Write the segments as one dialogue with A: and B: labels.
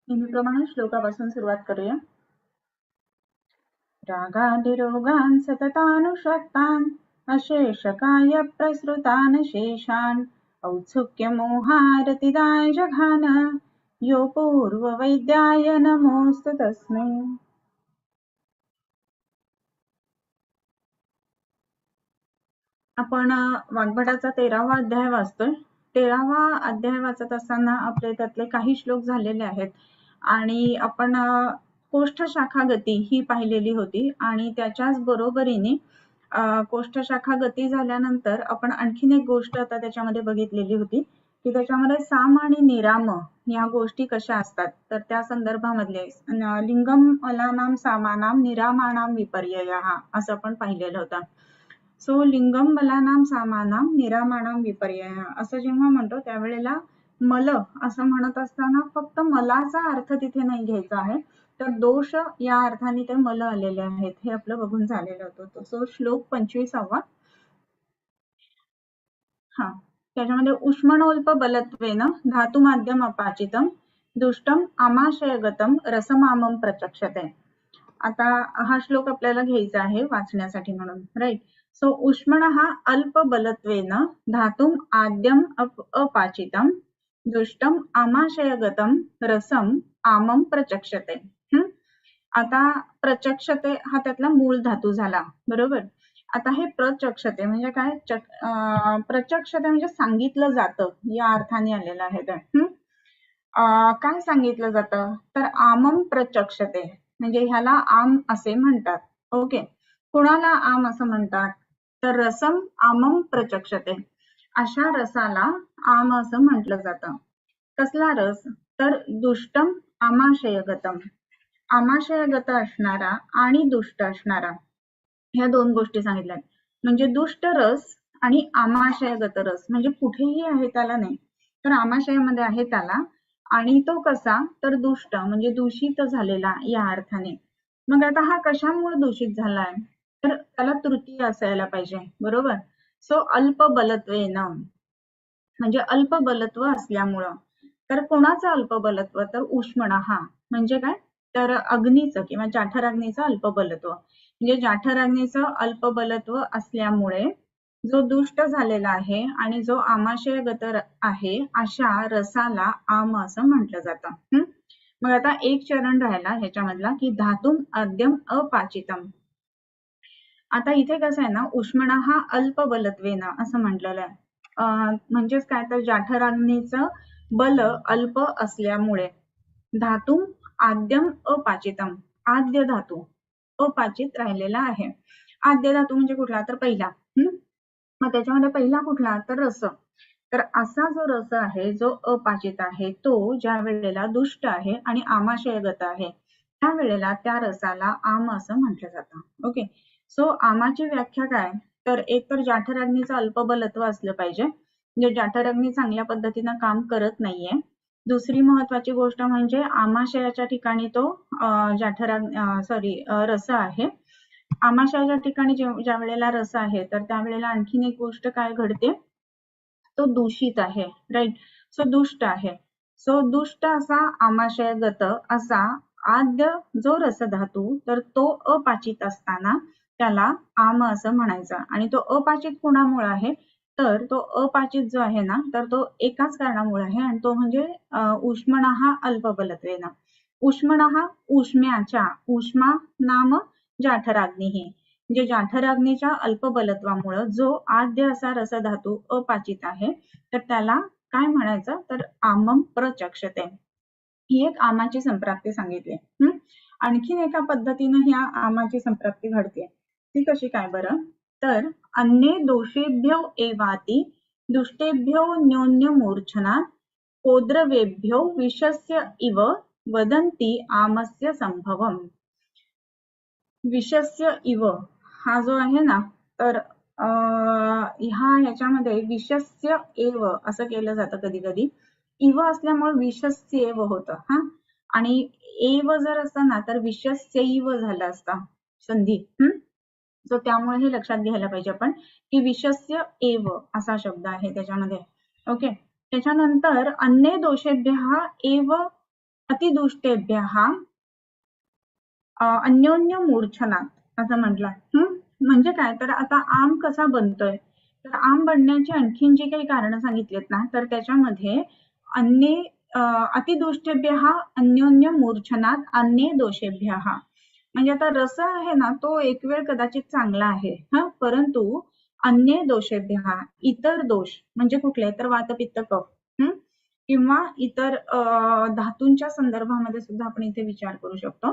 A: नेहमीप्रमाणे श्लोकापासून सुरुवात करूया. रागादिरोगान् सततानुषक्तान् अशेषकाय प्रसृतान् शेषान् औत्सुक्यमोहारतिदाय जघान यो पूर्ववैद्याय नमोऽस्तु तस्मै. आपण वाग्भटाचा 13वा अध्याय वाचतोय. 13वा अध्याय वाचत असताना आपले त्यातले काही श्लोक झालेले आहेत आणि आपण कोष्ठ शाखा गती ही पाहिलेली होती आणि त्याच्याच बरोबरीने कोष्ठ शाखा गती झाल्यानंतर आपण आणखीन एक गोष्ट आता त्याच्यामध्ये बघितलेली होती की त्याच्यामध्ये साम आणि निराम या गोष्टी कशा असतात. तर त्या संदर्भामधले लिंगम अलानाम सामानाम निरामानाम विपर्ययः असं आपण पाहिलेलं होतं. सो लिंगम मलानाम सामानाम निरामानाम विपर्यय असं जेव्हा म्हणतो त्यावेळेला मल असं म्हणत असताना फक्त मलाचा अर्थ तिथे नाही घ्यायचा आहे, तर दोष या अर्थाने ते मल आलेले आहेत हे आपलं बघून झालेलं होतं. सो श्लोक 25वा. त्याच्यामध्ये उष्मणोल्प बलत्वेन धातु माध्यम अपाचितम दुष्टम आमाशयगतम रसमामम प्रचक्षते. आता हा श्लोक आपल्याला घ्यायचा आहे वाचण्यासाठी म्हणून, राईट. सो उष्मण हा अल्प बलत्वेन धातुम आद्यम अपाचितम दुष्टम आमाशयगतम रसम आमम प्रचक्षते. आता प्रचक्षते हा त्यातला मूळ धातू झाला, बरोबर. आता हे प्रचक्षते म्हणजे काय? प्रचक्षते म्हणजे सांगितलं जातं या अर्थाने आलेलं आहे ते. काय सांगितलं जातं? तर आमम प्रचक्षते म्हणजे ह्याला आम असे म्हणतात. ओके. कुणाला आम असं म्हणतात? तर रसम आमम प्रचक्षते, अशा रसाला आम असं म्हटलं जातं. कसला रस? तर दुष्टम आमाशयगतम, आमाशयगत असणारा आणि दुष्ट असणारा ह्या दोन गोष्टी सांगितल्या. म्हणजे दुष्ट रस आणि आमाशयगत रस म्हणजे कुठेही आहे त्याला नाही, तर आमाशयामध्ये आहे त्याला. आणि तो कसा? तर दुष्ट म्हणजे दूषित झालेला या अर्थाने. मग आता हा कशामुळे दूषित झालाय? तर त्याला तृतीय असायला पाहिजे, बरोबर. सो अल्प बलत्वेन म्हणजे अल्प बलत्व असल्यामुळं. तर कोणाचं अल्प बलत्व? तर उष्मणः म्हणजे काय? तर अग्नीचं किंवा जाठराग्नीचं अल्प बलत्व. म्हणजे जाठराग्नीचं अल्प बलत्व असल्यामुळे जो दुष्ट झालेला आहे आणि जो आमाशयगत आहे अशा रसाला आम असं म्हटलं जातं. मग आता एक चरण राहिला ह्याच्यामधला की धातुम आद्यम अपाचितम. आता इथे कसं आहे ना, उष्मणा हा अल्प बलत्वेन असं म्हटलेलं आहे. म्हणजेच काय? तर जाठराग्नीचं बल अल्प असल्यामुळे धातुम आद्यम अपाचितम, आद्य धातू अपाचित राहिलेला आहे. आद्य धातू म्हणजे कुठला? तर पहिला. मग त्याच्यामध्ये पहिला कुठला? तर रस. तर असा जो रस आहे जो अपाचित आहे तो ज्या वेळेला दुष्ट आहे आणि आमाशयगत आहे त्यावेळेला त्या रसाला आम असं म्हटलं जातं. ओके. सो आमाची व्याख्या काय? तर एक तर जाठराग्नीचं अल्पबलत्व असलं पाहिजे, म्हणजे जाठराग्नी चांगल्या पद्धतीनं काम करत नाहीये. दुसरी महत्वाची गोष्ट म्हणजे आमाशयाच्या ठिकाणी तो रस आहे. आमाशयाच्या ठिकाणी ज्या वेळेला रस आहे तर त्यावेळेला आणखीन एक गोष्ट काय घडते? तो दूषित आहे, राईट. सो दुष्ट आहे. सो दुष्ट असा आमाशयगत असा आद्य जो रसधातू तर तो अपाचित असताना त्याला आम असं म्हणायचं. आणि तो अपाचित कोणामुळे आहे? तर तो अपाचित जो आहे ना तर तो एकाच कारणामुळे आहे आणि तो म्हणजे उष्मणः अल्पबलत्वेन. उष्मणः उष्म्याच्या, उष्मा नाम जाठराग्नी, म्हणजे जाठराग्नीच्या अल्पबलत्वामुळे जो आद्य असा रसधातू अपाचित आहे तर त्याला काय म्हणायचं? तर आमम प्रचक्षते. ही एक आमाची संप्राप्ती सांगितली. आणखीन एका पद्धतीनं ह्या आमाची संप्राप्ती घडते. ती कशी काय बरं? तर अन्ये दोषेभ्यो एवाति दुष्टेभ्यो न्योन्य मूर्छना कोद्रवेभ्यो विषस्य इव वदन्ति आमस्य संभवम. विषस्य इव हा जो आहे ना तर ह्याच्यामध्ये विषस्य एव असं केलं जातं कधी कधी. इव असल्यामुळे विषस्य एव होतं आणि एव जर असतं ना तर विषस्यैव झालं असतं संधी. सो त्यामुळे हे लक्षात घ्यायला पाहिजे आपण की विषस्य एव असा शब्द आहे त्याच्यामध्ये. ओके. त्याच्यानंतर अन्य दोषेभ्य एव अतिदुष्टेभ्यः अन्योन्य मूर्छनात असं म्हटलं. म्हणजे काय, तर आता आम कसा बनतोय, तर आम बनण्याची आणखीन जी काही कारणं सांगितलीत ना, तर त्याच्यामध्ये अतिदुष्टेभ्यः अन्योन्य मूर्छनात अन्ये दोषेभ्यः, म्हणजे आता रस आहे ना तो एक वेळ कदाचित चांगला आहे परंतु अन्ये दोषेभ्यः इतर दोष म्हणजे कुठले, तर वातपित्त कफ किंवा इतर धातूंच्या संदर्भामध्ये सुद्धा आपण इथे विचार करू शकतो.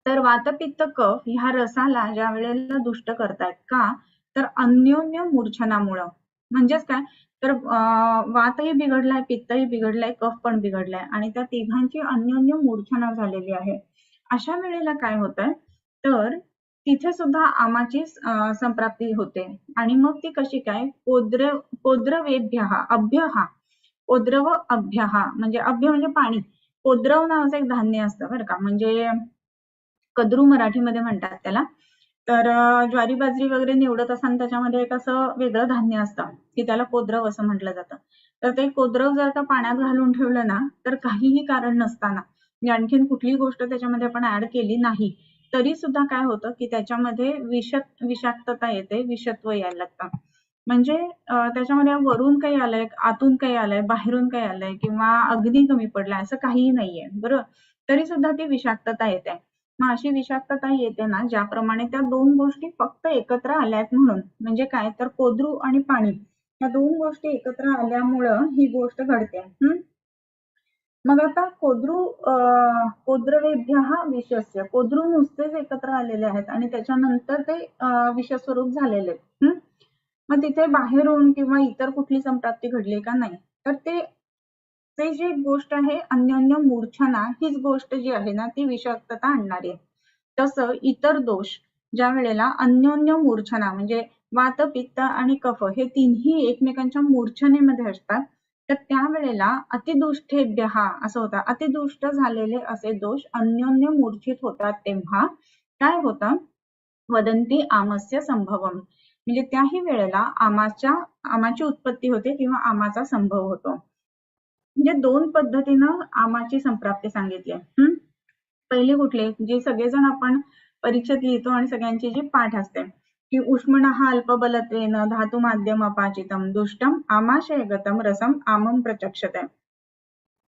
A: तर वातपित्त कफ ह्या रसाला ज्या वेळेला दुष्ट करतायत का, तर अन्योन्य मूर्छनामुळं. म्हणजेच काय, तर वातही बिघडलाय, पित्तही बिघडलाय, कफ पण बिघडलाय आणि त्या तिघांची अन्योन्य मूर्छना झालेली आहे. अशा वेळेला काय होतंय, तर तिथे सुद्धा आमाची संप्राप्ती होते आणि मग ती कशी काय, पोद्रवेभ्यः अभ्यः, पोद्रव अभ्यः म्हणजे अभ्य म्हणजे पाणी, पोद्रव नावाचं एक धान्य असतं बरं का, म्हणजे कद्रू मराठीमध्ये म्हणतात त्याला. तर ज्वारी बाजरी वगैरे निवडत असताना त्याच्यामध्ये एक असं वेगळं धान्य असतं की त्याला कोद्रव असं म्हटलं जातं. तर ते कोद्रव जर का पाण्यात घालून ठेवलं ना, तर काहीही कारण नसताना आणखीन कुठलीही गोष्ट त्याच्यामध्ये आपण ऍड केली नाही तरी सुद्धा काय होतं की त्याच्यामध्ये विषाक्तता येते, विषत्व यायला लागतं. म्हणजे त्याच्यामध्ये वरून काही आलंय, आतून काही आलंय, बाहेरून काही आलंय किंवा अग्नी कमी पडलाय असं काहीही नाहीये, बरोबर, तरी सुद्धा ती विषाक्तता येते. मग अशी विषाक्तता येते ना, ज्याप्रमाणे त्या दोन गोष्टी फक्त एकत्र आल्यात म्हणून, म्हणजे काय, तर कोद्रू आणि पाणी या दोन गोष्टी एकत्र आल्यामुळं ही गोष्ट घडते. मग आता कोद्रवेभ्यः विषस्य, कोद्रू नुसतेच एकत्र आलेले आहेत आणि त्याच्यानंतर ते विषस्वरूप झालेले आहेत. मग तिथे बाहेरून किंवा इतर कुठली संप्राप्ती घडली का, नाही, तर ते जी गोष्ट आहे अन्योन्य मूर्छना, हीच गोष्ट जी आहे ना ती विषाक्तता आणणारी आहे. तसं इतर दोष ज्या वेळेला अन्योन्य मूर्छना म्हणजे वात, पित्त आणि कफ हे तिन्ही एकमेकांच्या मूर्छनेमध्ये असतात, तर त्यावेळेला अतिदुष्टेभ्यः असं होतं. अतिदुष्ट झालेले असे दोष अन्योन्य मूर्छित होतात तेव्हा काय होतं, वदंती आमस्य संभवम, म्हणजे त्याही वेळेला आमाची उत्पत्ती होते किंवा आमाचा संभव होतो. म्हणजे दोन पद्धतीनं आमाची संप्राप्ती सांगितली. पहिली कुठली, जी सगळेजण आपण परीक्षेत लिहितो आणि सगळ्यांची जी पाठ असते की उष्मणः अल्पबलत्वेन धातू माध्यम अपाचितम दुष्टम आमाशयगतम रसम आमम प्रचक्षते.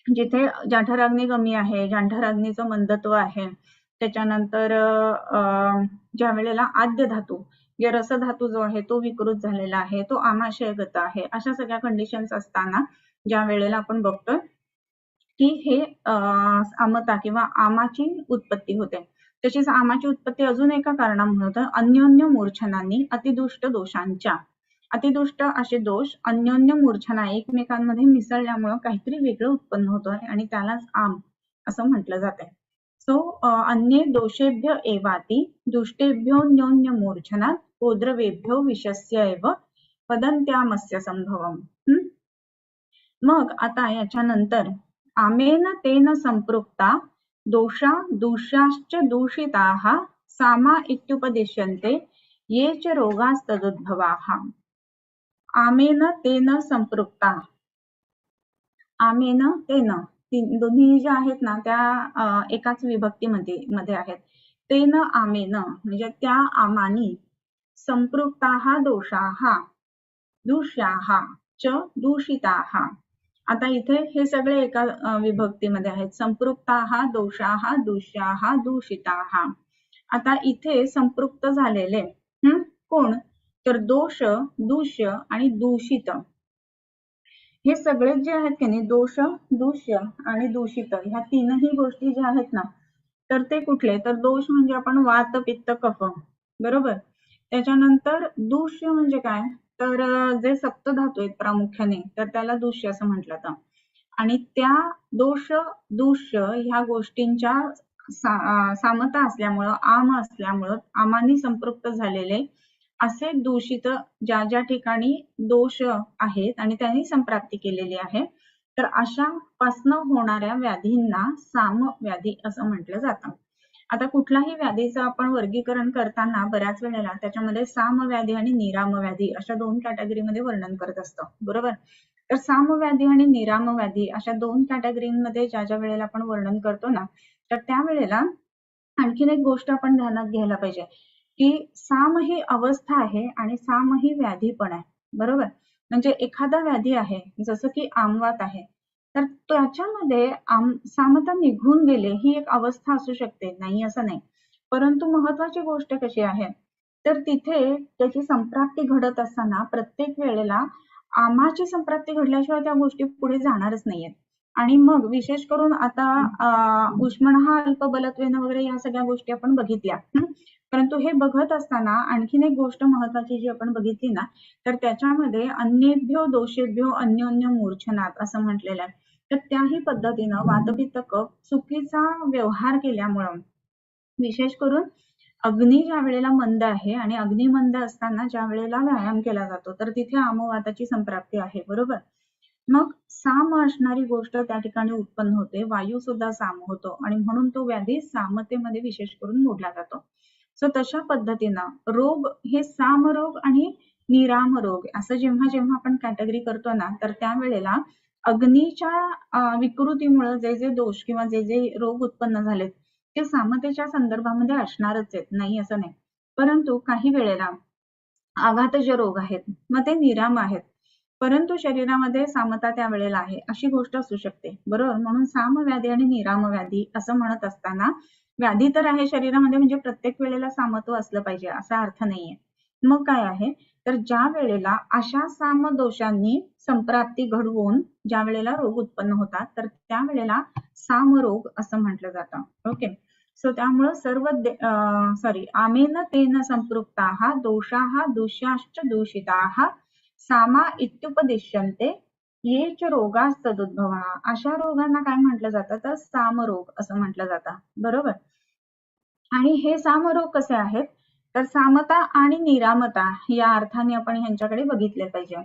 A: जिथे जाठराग्नी कमी आहे, जाठराग्नीचं मंदत्व आहे, त्याच्यानंतर ज्या वेळेला आद्य धातू जे रसधातू जो आहे तो विकृत झालेला आहे, तो आमाशयगत आहे, अशा सगळ्या कंडिशन्स असताना ज्या वेळेला आपण बघतोय की हे आमता किंवा आमाची उत्पत्ती होते. तशीच आमाची उत्पत्ती अजून एका कारणामुळे होतं, अन्योन्य मूर्छनांनी अतिदुष्ट दोषांच्या. अतिदुष्ट असे दोष अन्योन्य मूर्छना एकमेकांमध्ये मिसळल्यामुळे काहीतरी वेगळं उत्पन्न होतं आणि त्यालाच आम असं म्हटलं जाते. सो अन्ये दोषेभ्य एवाती दुष्टेभ्योन्योन्य मूर्छना कोद्रवेभ्यो विषस्य एव वदन्त्यामस्य संभवम. मग आता याच्यानंतर आमेन तेन संपृक्ता दोषा दूषाश्च दूषिताः सामा इत्युपदिश्यन्ते ये च रोगास्तदुद्भवाः. आमेन तेन संपृक्ता, आमेन तेन दोन्ही ज्या आहेत ना त्या एकाच विभक्तीमध्ये आहेत. तेन आमेन म्हणजे त्या आमानी, संपृक्ताः दोषाः दूष्याः च दूषिताः. आता इथे हे सगळे एका विभक्तीमध्ये आहेत. संपृक्ताः दोषाः दूष्याः दूषिताः. आता इथे संपृक्त झालेले कोण, तर दोष, दूष्य आणि दूषित हे सगळे जे आहेत की नाही, दोष, दूष्य आणि दूषित ह्या तीनही गोष्टी ज्या आहेत ना, तर ते कुठले, तर दोष म्हणजे आपण वात, पित्त, कफ, बरोबर. त्याच्यानंतर दूष्य म्हणजे काय, तर जे सप्तधातू आहेत प्रामुख्याने, तर त्याला दूष्य असं म्हटलं जातं. आणि त्या दोष, दूष्य ह्या गोष्टींच्या सामता असल्यामुळं, आम असल्यामुळं, आमानी संपृक्त झालेले असे दूषित ज्या ज्या ठिकाणी दोष आहेत आणि त्यांनी संप्राप्ती केलेली आहे, तर अशा पासनं होणाऱ्या व्याधींना साम व्याधी असं म्हटलं जातं. आता कुठलाही व्याधीचं आपण वर्गीकरण करताना बऱ्याच वेळेला त्याच्यामध्ये साम व्याधी आणि निराम व्याधी अशा दोन कॅटेगरीमध्ये वर्णन करत असतो, बरोबर. तर सामव्याधी आणि निरामव्याधी अशा 2 कॅटेगरीमध्ये ज्या वेळेला आपण वर्णन करतो ना, तर त्यावेळेला आणखीन एक गोष्ट आपण ध्यानात घ्यायला पाहिजे, की साम ही अवस्था आहे आणि साम ही व्याधी पण आहे, बरोबर? म्हणजे एखादा व्याधी आहे, जसं की आमवात आहे, तर त्याच्यामध्ये सामता निघून गेले ही एक अवस्था असू शकते, नाही असं नाही. परंतु महत्वाची गोष्ट कशी आहे, तर तिथे त्याची संप्राप्ती घडत असताना प्रत्येक वेळेला आमाची संप्राप्ती घडल्याशिवाय त्या गोष्टी पुढे जाणारच नाहीयेत. आणि मग विशेष करून आता उष्मणः अल्पबलत्वेन वगैरे या सगळ्या गोष्टी आपण बघितल्या. परंतु हे बघत असताना आणखीन एक गोष्ट महत्वाची जी आपण बघितली ना, तर त्याच्यामध्ये अन्येभ्यो दोषेभ्यो अन्योन्य मूर्छनात असं म्हटलेलं आहे. तर त्याही पद्धतीनं वातपित्त कफ चुकीचा व्यवहार केल्यामुळं विशेष करून अग्नी ज्या वेळेला मंद आहे आणि अग्नी मंद असताना ज्या वेळेला व्यायाम केला जातो, तर तिथे आमवाताची संप्राप्ती आहे, बरोबर? मग साम असणारी गोष्ट त्या ठिकाणी उत्पन्न होते, वायू सुद्धा साम होतो आणि म्हणून तो व्याधी सामतेमध्ये विशेष करून मोडला जातो. सो तशा पद्धतीनं रोग हे साम रोग आणि निराम रोग असं जेव्हा जेव्हा आपण कॅटेगरी करतो ना, तर त्यावेळेला अग्नीच्या विकृतीमुळे जे जे दोष किंवा जे जे रोग उत्पन्न झालेत ते सामतेच्या संदर्भामध्ये असणारच आहेत, नाही असं नाही. परंतु काही वेळेला आघातज रोग आहेत, मग ते निराम आहेत, परंतु शरीरामध्ये सामता त्या वेळेला आहे अशी गोष्ट असू शकते, बरोबर? म्हणून सामव्याधी आणि निरामव्याधी असं म्हणत असताना व्याधी तर आहे शरीरामध्ये म्हणजे प्रत्येक वेळेला सामत्व असलं पाहिजे असा अर्थ नाहीये. मग काय आहे, तर ज्या वेळेला अशा साम दोषांनी संप्राप्ती घडवून ज्या वेळेला रोग उत्पन्न होतात, तर त्यावेळेला सामरोग असं म्हटलं जातं. ओके, सो त्यामुळं सॉरी आमेन तेन संपृक्ताः दोषाः दूष्याश्च दूषिताः सामा इत्युपदिश्यन्ते ये च रोगास्तदुद्भवाः. अशा रोगांना काय म्हटलं जातं, तर सामरोग असं म्हटलं जातं, बरोबर? आणि हे सामरोग कसे आहेत, तर सामता आणि निरामता या अर्थाने आपण ह्यांच्याकडे बघितले पाहिजे.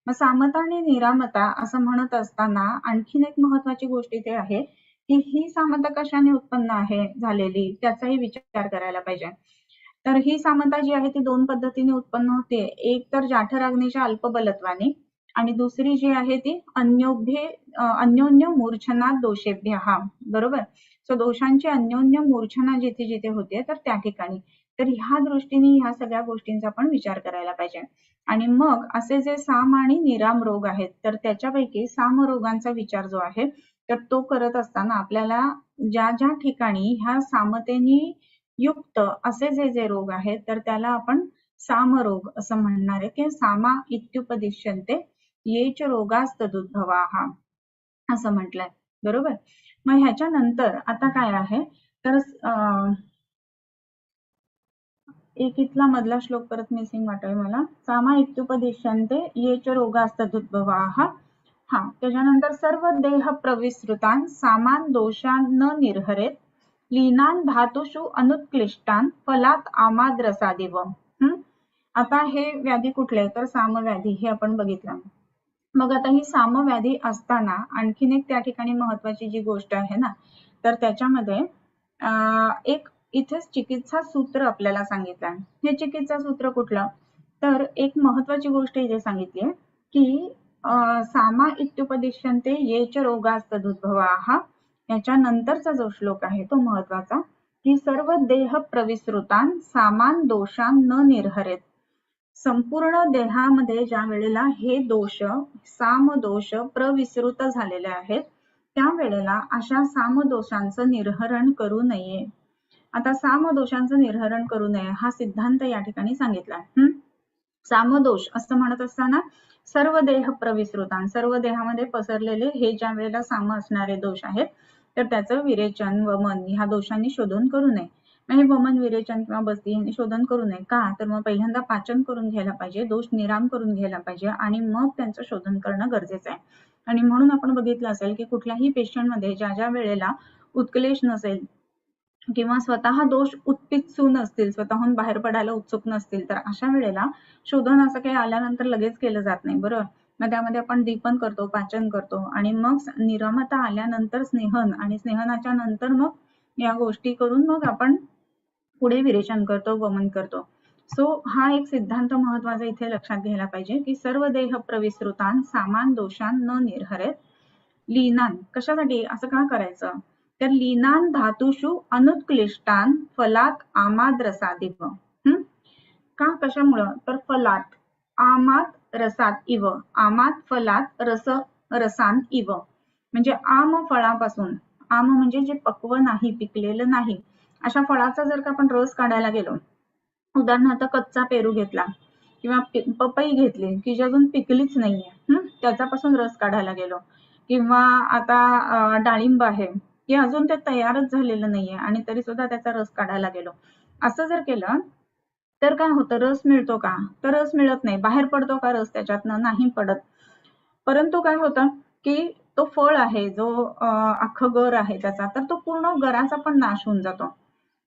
A: मग सामता आणि निरामता असं म्हणत असताना आणखीन एक महत्वाची गोष्ट इथे आहे, की ही सामता कशाने उत्पन्न आहे झालेली त्याचाही विचार करायला पाहिजे. तर ही सामता जी आहे ती 2 पद्धतीने उत्पन्न होते. एक तर जाठराग्नीच्या अल्पबलत्वाने आणि दुसरी जी आहे ती अन्योन्य मूर्छनात दोषेभ्यः, बरोबर? सो दोषांची अन्योन्य मूर्छना जिथे जिथे होते तर त्या ठिकाणी. तर ह्या दृष्टीने ह्या सगळ्या गोष्टींचा आपण विचार करायला पाहिजे. आणि मग असे जे साम आणि निराम रोग आहेत, तर त्याच्यापैकी साम रोगांचा विचार जो आहे तर तो करत असताना आपल्याला ज्या ज्या ठिकाणी ह्या सामतेनी युक्त असे जे जे रोग आहेत तर त्याला आपण सामरोग असं म्हणणार आहे, की सामा इत्युपदिश्यन्ते ये च रोगास्तदुद्भवाः असं म्हटलंय, बरोबर? मग ह्याच्यानंतर आता काय आहे, तर एक इथला मधला श्लोक परत मिसिंग वाटतोय मला. सामा इत्युपदिश्यन्ते ये च रोगास्तदुद्भवाः. त्याच्यानंतर सर्व देह प्रविसृतान सामान दोषान न निर्हरेत लीनान धातुषु अनुत्क्लिष्टान फलात आमाद्रसादिव. आता हे व्याधी कुठले, तर सामव्याधी हे आपण बघितलं. मग आता ही सामव्याधी असताना आणखीन एक त्या ठिकाणी महत्वाची जी गोष्ट आहे ना, तर त्याच्यामध्ये एक इथेच चिकित्सा सूत्र आपल्याला सांगितलं. हे चिकित्सा सूत्र कुठलं, तर एक महत्वाची गोष्ट इथे सांगितली आहे, की सामा इत्युपदिश्यन्ते ये च रोगास्तदुद्भवाः. याच्यानंतरचा जो श्लोक आहे तो महत्वाचा, की सर्व देह प्रविसृतान सामान दोषान न निर्हरेत. संपूर्ण देहामध्ये ज्या वेळेला हे दोष साम दोष प्रविसृत झालेले आहेत त्यावेळेला अशा साम दोषांचं निर्हरण करू नये. आता साम दोषांचं निर्हरण करू नये हा सिद्धांत या ठिकाणी सांगितलाय. सामदोष असं म्हणत असताना सर्व देह प्रविसृतान, सर्व देहामध्ये पसरलेले हे ज्या वेळेला साम असणारे दोष आहेत तर त्याचं विरेचन वमन ह्या दोषांनी शोधून करू नये. हे वमन विरेचन किंवा बस्ती यांनी शोधन करू नये. का, तर मग पहिल्यांदा पाचन करून घ्यायला पाहिजे, दोष निराम करून घ्यायला पाहिजे आणि मग त्यांचं शोधन करणं गरजेचं आहे. आणि म्हणून आपण बघितलं असेल की कुठल्याही पेशंटमध्ये ज्या ज्या वेळेला उत्कलेश नसेल किंवा स्वतः दोष उत्पित्सू नसतील, स्वतःहून बाहेर पडायला उत्सुक नसतील, तर अशा वेळेला शोधन असं काही आल्यानंतर लगेच केलं जात नाही, बरोबर? मग त्यामध्ये आपण दीपन करतो, पाचन करतो आणि मग निरामता आल्यानंतर स्नेहन आणि स्नेहनाच्या नंतर मग या गोष्टी करून मग आपण पुढे विरेचन करतो, वमन करतो. सो हा एक सिद्धांत महत्वाचा इथे लक्षात घ्यायला पाहिजे की सर्व देह प्रविसृतान सामान दोषान न निर्हरेत लीनान. कशासाठी असं का करायचं, तर लीनान धातुषु अनुत्क्लिष्टान फलात आमाद्रसादिव. का कशामुळं, तर फलात आमात रसात इव, आमात फलात रसान इव, म्हणजे आम फळापासून, आम म्हणजे जे पक्व नाही, पिकलेलं नाही, अशा फळाचा जर का आपण रस काढायला गेलो, उदाहरणार्थ कच्चा पेरू घेतला किंवा पपई घेतली की जी अजून पिकलीच नाहीये, त्याच्यापासून रस काढायला गेलो, किंवा आता डाळिंब आहे की अजून ते तयारच झालेलं नाहीये आणि तरी सुद्धा त्याचा रस काढायला गेलो, असं जर केलं तर काय होतं, रस मिळतो का, तर रस मिळत नाही. बाहेर पडतो का रस त्याच्यातनं, नाही पडत. परंतु काय होतं की तो फळ आहे जो अख्खं गर आहे त्याचा, तर तो पूर्ण गराचा पण नाश होऊन जातो,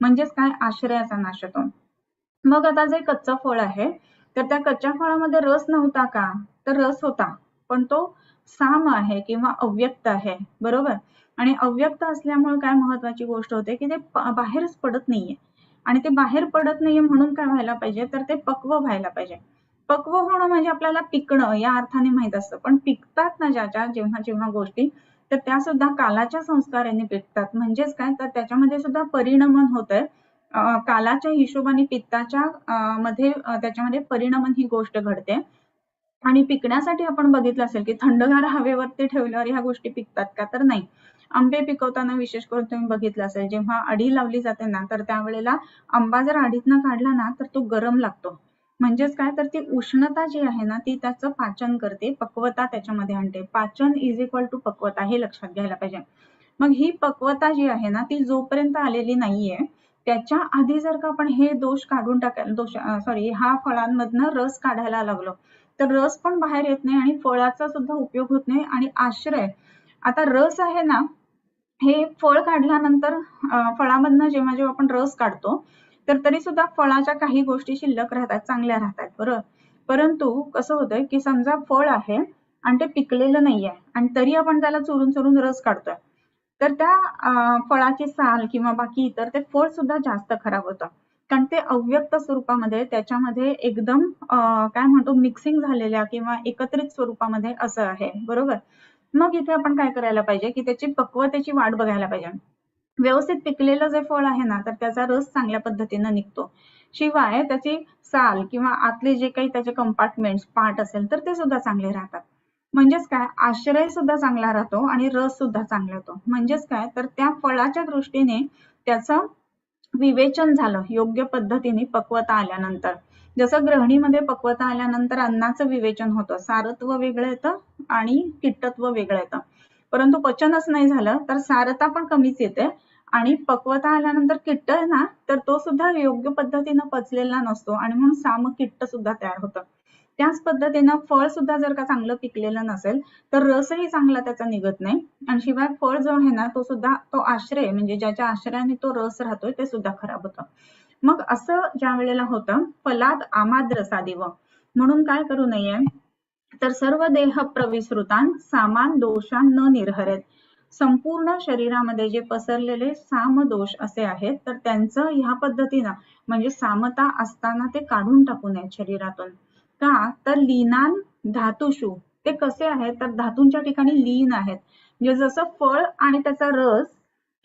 A: म्हणजेच काय, आश्रयाचा नाश होतो. मग आता जे कच्चं फळ आहे, तर त्या कच्च्या फळामध्ये रस नव्हता का, तर रस होता, पण तो साम आहे किंवा अव्यक्त आहे, बरोबर. आणि अव्यक्त असल्यामुळे काय महत्वाची गोष्ट होते की ते बाहेरच पडत नाहीये, आणि ते बाहेर पडत नाहीये म्हणून काय व्हायला पाहिजे, तर ते पक्व व्हायला पाहिजे. पक्व होणं म्हणजे आपल्याला पिकणं या अर्थाने माहित असतं, पण पिकतात ना ज्याच्या जेव्हा जेव्हा गोष्टी, तर त्या सुद्धा कालाच्या संस्काराने पिकतात. म्हणजेच काय, तर त्याच्यामध्ये सुद्धा परिणमन होतंय, कालाच्या हिशोबाने पित्ताच्या मध्ये त्याच्यामध्ये परिणमन ही गोष्ट घडते. आणि पिकण्यासाठी आपण बघितलं असेल की थंडगार हवेवरती ठेवल्यावर ह्या गोष्टी पिकतात का, तर नाही. आंबे पिकवताना विशेष करून तुम्ही बघितलं असेल, जेव्हा अढी लावली जाते ना, तर त्यावेळेला आंबा जर अढीतनं काढला ना, तर तो गरम लागतो. म्हणजेच काय, तर ती उष्णता जी आहे ना, ती त्याचं पाचन करते, पक्वता त्याच्यामध्ये आणते. पाचन इज इक्वल टू पक्वता, हे लक्षात घ्यायला पाहिजे. मग ही पक्वता जी आहे ना, ती जोपर्यंत आलेली नाहीये, त्याच्या आधी जर का आपण हे दोष काढून टाकायला, ह्या फळांमधनं रस काढायला लागलो, तर रस पण बाहेर येत नाही आणि फळाचा सुद्धा उपयोग होत नाही. आणि आश्रय, आता रस आहे ना, हे फळ काढल्यानंतर फळामधनं जेव्हा जेव्हा आपण रस काढतो, तर तरी सुद्धा फळाच्या काही गोष्टी शिल्लक राहतात, चांगल्या राहतात, बरोबर. परंतु कसं होतंय की समजा फळ आहे आणि ते पिकलेलं नाहीये आणि तरी आपण त्याला चुरून चुरून रस काढतोय, तर त्या फळाची साल किंवा बाकी इतर ते फळ सुद्धा जास्त खराब होतं, कारण ते अव्यक्त स्वरूपामध्ये त्याच्यामध्ये एकदम काय म्हणतो, मिक्सिंग झालेल्या किंवा एकत्रित स्वरूपामध्ये असं आहे, बरोबर. मग इथे आपण काय करायला पाहिजे की त्याची पक्वतेची वाट बघायला पाहिजे. व्यवस्थित पिकलेलं जे फळ आहे ना, तर त्याचा रस चांगल्या पद्धतीनं निघतो, शिवाय त्याची साल किंवा आतले जे काही त्याचे कंपार्टमेंट्स पार्ट असेल तर ते सुद्धा चांगले राहतात. म्हणजेच काय, आश्रय सुद्धा चांगला राहतो आणि रस सुद्धा चांगला होतो. म्हणजेच काय, तर त्या फळाच्या दृष्टीने त्याचं विवेचन झालं योग्य पद्धतीने पक्वता आल्यानंतर. जसं गृहिणीमध्ये पक्वता आल्यानंतर अन्नाचं विवेचन होतं, सारत्व वेगळं येतं आणि किट्टत्व वेगळं येतं. परंतु पचनच नाही झालं तर सारता पण कमीच येते आणि पक्वता आल्यानंतर किट्ट आहे ना, तर तो सुद्धा योग्य पद्धतीनं पचलेला नसतो आणि म्हणून साम किट्ट सुद्धा तयार होतं. त्याच पद्धतीनं फळ सुद्धा जर का चांगलं पिकलेलं नसेल तर रसही चांगला त्याचा निघत नाही, आणि शिवाय फळ जो आहे ना, तो सुद्धा, तो आश्रय म्हणजे ज्याच्या आश्रयाने तो रस राहतोय ते सुद्धा खराब होतं. मग असं ज्या वेळेला होतं, फलात आमाद्रसादिव, म्हणून काय करू नये, तर सर्व देह प्रविसृतान सामान दोषान न निर्हरेत. संपूर्ण शरीरामध्ये जे पसरलेले साम दोष असे आहेत, तर त्यांचं ह्या पद्धतीनं म्हणजे सामता असताना ते काढून टाकू नयेत शरीरातून. का, तर लीनान धातुषु, ते कसे आहेत, तर धातूंच्या ठिकाणी लीन आहेत. म्हणजे जसं फळ आणि त्याचा रस,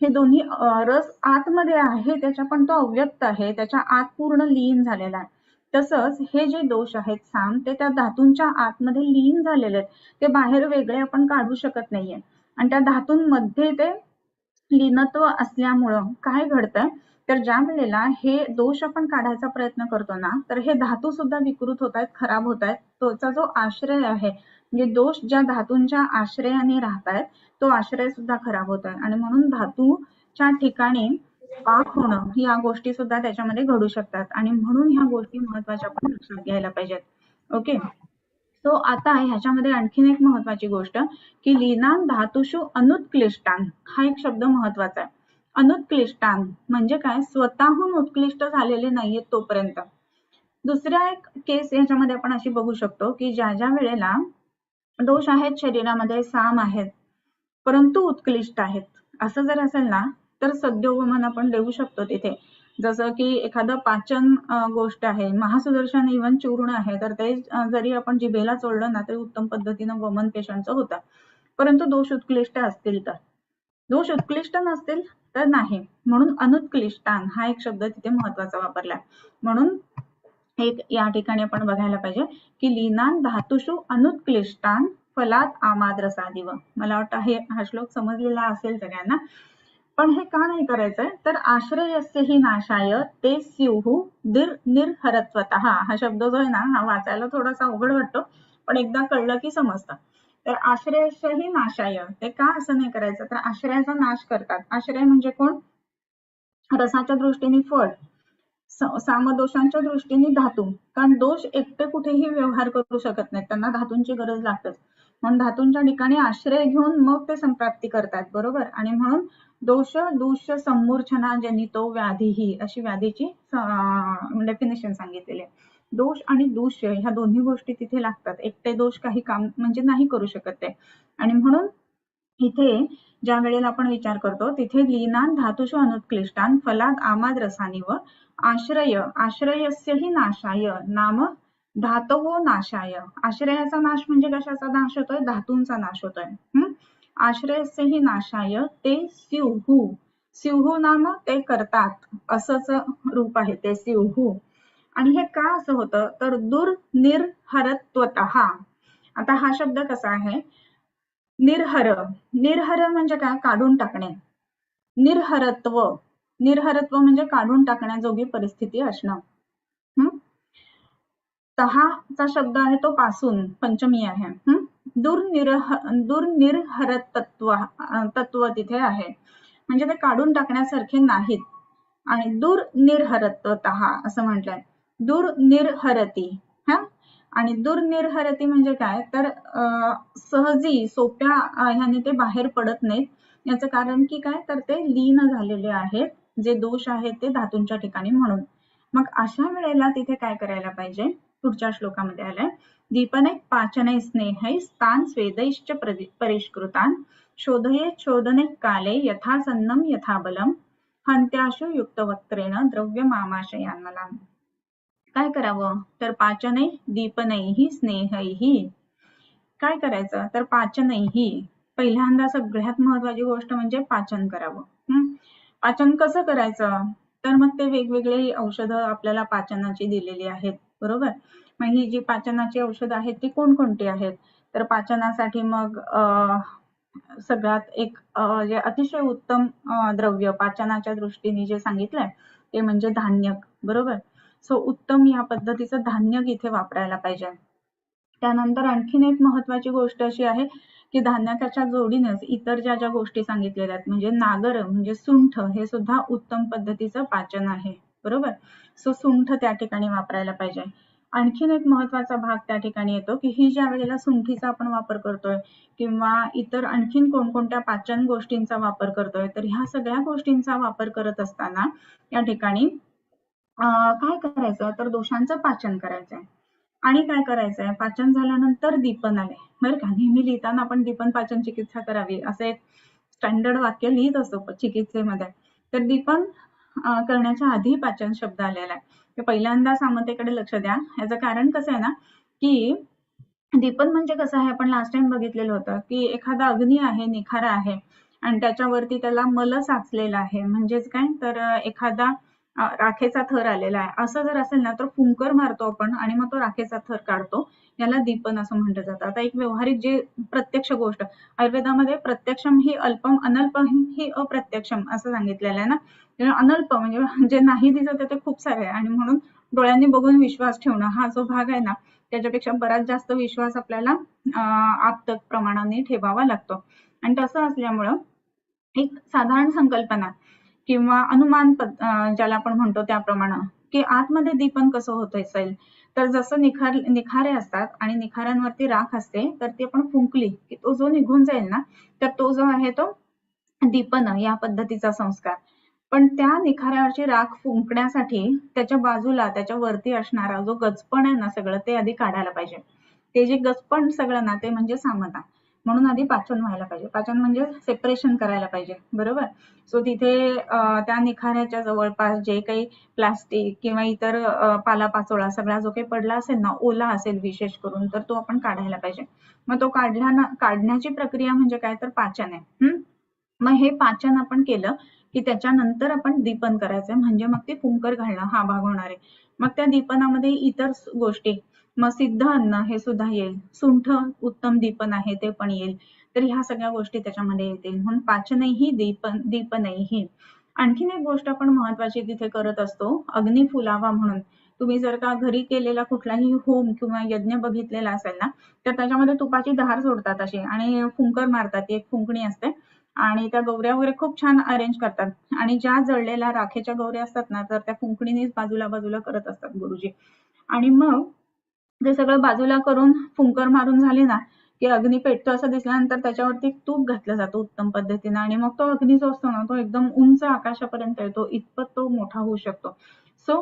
A: हे दोन्ही रस आतमध्ये आहे त्याच्या, पण तो अव्यक्त आहे, त्याच्या आत पूर्ण लीन झालेला आहे. तसंच हे जे दोष आहेत साम, ते त्या धातूंच्या आतमध्ये लीन झालेले आहेत, ते बाहेर वेगळे आपण काढू शकत नाहीये. आणि त्या धातूंमध्ये ते लीनत्व असल्यामुळं काय घडतंय, तर ज्या वेळेला हे दोष आपण काढायचा प्रयत्न करतो ना, तर हे धातू सुद्धा विकृत होत आहेत, खराब होत आहेत. त्याचा जो आश्रय आहे, म्हणजे दोष ज्या धातूंच्या आश्रयाने राहतायत, तो आश्रय सुद्धा खराब होतोय आणि म्हणून धातूच्या ठिकाणी पाक होणं या गोष्टी सुद्धा त्याच्यामध्ये घडू शकतात आणि म्हणून ह्या गोष्टी महत्वाच्या आपण लक्षात घ्यायला पाहिजेत. ओके. सो आता ह्याच्यामध्ये आणखीन एक महत्वाची गोष्ट की लीनान धातुषु अनुत्क्लिष्टान, हा एक शब्द महत्वाचा आहे. अनुत्क्लिष्टान म्हणजे काय, स्वतःहून उत्कृष्ट झालेले नाहीयेत तोपर्यंत. दुसऱ्या एक केस ह्याच्यामध्ये आपण अशी बघू शकतो की ज्या ज्या वेळेला दोष आहेत शरीरामध्ये, साम आहेत, परंतु उत्कृष्ट आहेत, असं जर असेल ना, तर सद्योगमन आपण देऊ शकतो तिथे. जसं की एखादं पाचन गोष्ट आहे, महासुदर्शन इव्हन चूर्ण आहे, तर ते जरी आपण जिभेला चोळलं ना तरी उत्तम पद्धतीनं वमन पेशांचं होतं. परंतु दोष उत्कृष्ट असतील तर, दोष उत्कृष्ट नसतील तर नाही. म्हणून अनुत्कृष्टान हा एक शब्द तिथे महत्वाचा वापरलाय. म्हणून एक या ठिकाणी आपण बघायला पाहिजे की लीनान धातुषु अनुत्कृष्टान फलात आमाद्रसादिव. मला वाटतं हा श्लोक समजलेला असेल सगळ्यांना. पण हे का नाही करायचंय तर आश्रयस्य हि नाशाय ते स्युः निर्हरत्वतः. हा शब्द जो आहे ना हा वाचायला थोडासा अवघड वाटतो, पण एकदा कळलं की समजतं. तर आश्रयस्य हि नाशाय, ते का असं नाही करायचं तर आश्रयाचा नाश करतात. आश्रय म्हणजे कोण? रसाच्या दृष्टीने फळ, सामदोषांच्या दृष्टीने धातू. कारण दोष एकटे कुठेही व्यवहार करू शकत नाहीत, त्यांना धातूंची गरज लागते. म्हणून धातूंच्या ठिकाणी आश्रय घेऊन मग ते संप्राप्ती करतात, बरोबर. आणि म्हणून दोष दूष्य संमूर्छना जनितो व्याधीही अशी व्याधीची डेफिनेशन सांगितलेली आहे. दोष आणि दूष्य ह्या दोन्ही गोष्टी तिथे लागतात, एकटे दोष काही काम म्हणजे नाही करू शकत ते. आणि म्हणून इथे ज्या वेळेला आपण विचार करतो तिथे लीनान धातुषु अनुत्कृष्टान फलाद आमाद रसानिव आश्रय आश्रयस्य हि नाशाय नाम धातवो नाशाय. आश्रयाचा नाश म्हणजे कशाचा नाश होतोय? धातूंचा नाश होतोय. आश्रयस्य हि नाशाय ते स्युः, स्युः नाम ते करतात असंच रूप आहे ते स्युः. आणि हे का असं होतं तर दुर्निर्हरत्वतः. आता हा शब्द कसा आहे? निर्हर, निर्हर म्हणजे काय? काढून टाकणे. निर्हरत्व, निर्हरत्व म्हणजे काढून टाकण्याजोगी परिस्थिती असणं. तहाचा शब्द आहे तो पासून, पंचमी आहे. दुर्निर्हरतत्व तत्व तिथे आहे, म्हणजे ते काढून टाकण्यासारखे नाहीत. आणि दुर्निर्हरत्वतः असं म्हटलंय. दुर्निर्हरती. आणि दुर्निर्हरती म्हणजे काय तर सहजी सोप्या ह्याने ते बाहेर पडत नाहीत. याचं कारण की काय तर ते लीन झालेले आहेत, जे दोष आहेत ते धातूंच्या ठिकाणी. म्हणून मग अशा वेळेला तिथे काय करायला पाहिजे? पुढच्या श्लोकामध्ये आलंय दीपने पाचने स्नेहै स्थान स्वेदैश्च परिष्कृतान शोधये शोधने काले यथा सन्नम यथा बलम हंत्याशु युक्तवक्त्रेण द्रव्य मामाशयान्मलाम. काय करावं तर पाचनै दीपनैहि स्नेहैहि. काय करायचं तर पाचनैहि, पहिल्यांदा सगळ्यात महत्वाची गोष्ट म्हणजे पाचन करावं. पाचन कसं करायचं तर मग ते वेगवेगळे औषधं आपल्याला पाचनाची दिलेली आहेत, बरोबर. मग ही जी पाचनाची औषधं आहेत ती कोणकोणती आहेत तर पाचनासाठी मग सगळ्यात एक जे अतिशय उत्तम द्रव्य पाचनाच्या दृष्टीने जे सांगितलंय ते म्हणजे धान्य, बरोबर. सो उत्तम या पद्धतीचं धान्य इथे वापरायला पाहिजे. त्यानंतर आणखीन एक महत्वाची गोष्ट अशी आहे की धान्याच्या जोडीनेच इतर ज्या ज्या गोष्टी सांगितलेल्या आहेत म्हणजे नागर म्हणजे सुंठ हे सुद्धा उत्तम पद्धतीचं पाचन आहे, बरोबर. सो सुंठ त्या ठिकाणी वापरायला पाहिजे. आणखीन एक महत्वाचा भाग त्या ठिकाणी येतो की ही ज्या वेळेला सुंठीचा आपण वापर करतोय किंवा इतर आणखीन कोणकोणत्या पाचन गोष्टींचा वापर करतोय तर ह्या सगळ्या गोष्टींचा वापर करत असताना या ठिकाणी काय करायचं तर दोषांचं पाचन करायचंय. आणि काय करायचंय पाचन झाल्यानंतर दीपन आले, बरं का. नेहमी लिहिताना आपण दीपन पाचन चिकित्सा करावी असं एक स्टँडर्ड वाक्य लिहित असतो चिकित्सेमध्ये. तर दीपन करण्याच्या आधी पाचन शब्द आलेला आहे. पहिल्यांदा सामतेकडे लक्ष द्या. याचं कारण कसं आहे ना की दीपन म्हणजे कसं आहे, आपण लास्ट टाइम बघितलेलं होतं की एखादा अग्नी आहे, निखारा आहे आणि त्याच्यावरती त्याला मल साचलेला आहे, म्हणजेच काय तर एखादा राखेचा थर आलेला आहे. असं जर असेल ना तर फुंकर मारतो आपण आणि मग तो राखेचा थर काढतो, याला दीपन असं म्हटलं जातं. आता एक व्यावहारिक जे प्रत्यक्ष गोष्ट आयुर्वेदामध्ये प्रत्यक्षम ही अल्पम अनल्पम ही अप्रत्यक्षम असं सांगितलेलं आहे ना. अनल्प म्हणजे जे नाही दिसत ते खूप सारे आहे आणि म्हणून डोळ्यांनी बघून विश्वास ठेवणं हा जो भाग आहे ना त्याच्यापेक्षा बराच जास्त विश्वास आपल्याला आप्त प्रमाणाने ठेवावा लागतो. आणि तसं असल्यामुळं एक साधारण संकल्पना किंवा अनुमान ज्याला आपण म्हणतो त्याप्रमाणे की आतमध्ये दीपन कसं होत असेल तर जसं निखारे असतात आणि निखाऱ्यांवरती राख असते तर ती आपण फुंकली की तो जो निघून जाईल ना तर तो जो आहे तो दीपन या पद्धतीचा संस्कार. पण त्या निखाऱ्यावरची राख फुंकण्यासाठी त्याच्या बाजूला त्याच्या वरती असणारा जो गचपण आहे ना सगळं ते आधी काढायला पाहिजे. ते जे गचपण सगळं ना ते म्हणजे सामता. म्हणून आधी पाचन व्हायला पाहिजे. पाचन म्हणजे सेपरेशन करायला पाहिजे, बरोबर. सो तिथे त्या निखाऱ्याच्या जवळपास जे काही प्लास्टिक किंवा इतर पालापाचोळा सगळा जो काही पडला असेल ना, ओला असेल विशेष करून, तर तो आपण काढायला पाहिजे. मग तो काढण्याची प्रक्रिया म्हणजे काय, तर पाचन आहे. मग हे पाचन आपण केलं की त्याच्यानंतर आपण दीपन करायचंय, म्हणजे मग ते फुंकर घालणं हा भाग होणार आहे. मग त्या दीपनामध्ये इतर गोष्टी, मग सिद्ध अन्न हे सुद्धा येईल, सुंठ उत्तम दीपन आहे ते पण येईल. तर ह्या सगळ्या गोष्टी त्याच्यामध्ये येतील. म्हणून पाचनही दीपनही. आणखीन एक गोष्ट आपण महत्वाची तिथे करत असतो, अग्नी फुलावा म्हणून. तुम्ही जर का घरी केलेला कुठलाही होम किंवा यज्ञ बघितलेला असेल ना, तर त्याच्यामध्ये तुपाची धार सोडतात अशी आणि फुंकर मारतात, एक फुंकणी असते आणि त्या गौऱ्या वगैरे खूप छान अरेंज करतात. आणि ज्या जळलेल्या राखेच्या गौऱ्या असतात ना, तर त्या फुंकणीनेच बाजूला बाजूला करत असतात गुरुजी. आणि मग ते सगळं बाजूला करून फुंकर मारून झाले ना की अग्नी पेटतो असं दिसल्यानंतर त्याच्यावरती तूप घातलं जातं उत्तम पद्धतीने, आणि मग तो अग्नी जो असतो ना, तो एकदम उंच आकाशापर्यंत येतो, इतपत तो मोठा होऊ शकतो. सो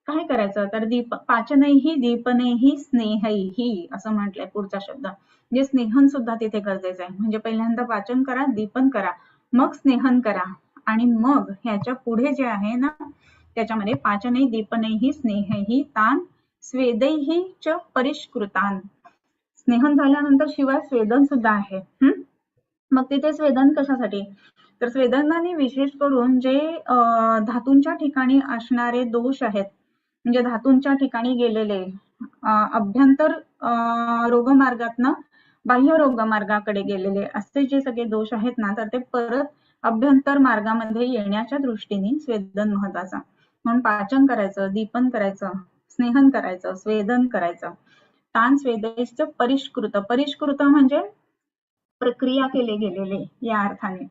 A: काय करायचं, तर पाचनही दीपनेही स्नेहही असं म्हटलंय पुढचा शब्द. म्हणजे स्नेहन सुद्धा तिथे गरजेचं आहे. म्हणजे पहिल्यांदा पाचन करा, दीपन करा, मग स्नेहन करा, आणि मग ह्याच्या पुढे जे आहे ना त्याच्यामध्ये पाचनही दीपनेही स्नेहही तान स्वेदैही च परिष्कृतान. स्नेहन झाल्यानंतर शिवाय स्वेदन सुद्धा आहे. मग तिथे स्वेदन कशासाठी, तर स्वेदनाने विशेष करून जे धातूंच्या ठिकाणी असणारे दोष आहेत, म्हणजे धातूंच्या ठिकाणी गेलेले अभ्यंतर रोगमार्गातनं बाह्य रोगमार्गाकडे गेलेले असे जे सगळे दोष आहेत ना, तर ते परत अभ्यंतर मार्गामध्ये येण्याच्या दृष्टीने स्वेदन महत्वाचा. म्हणून पाचन करायचं, दीपन करायचं, स्नेहन करायचं, स्वेदन करायचं. तान स्वेदैश्च परिष्कृत म्हणजे प्रक्रिया केले गेलेले या अर्थाने.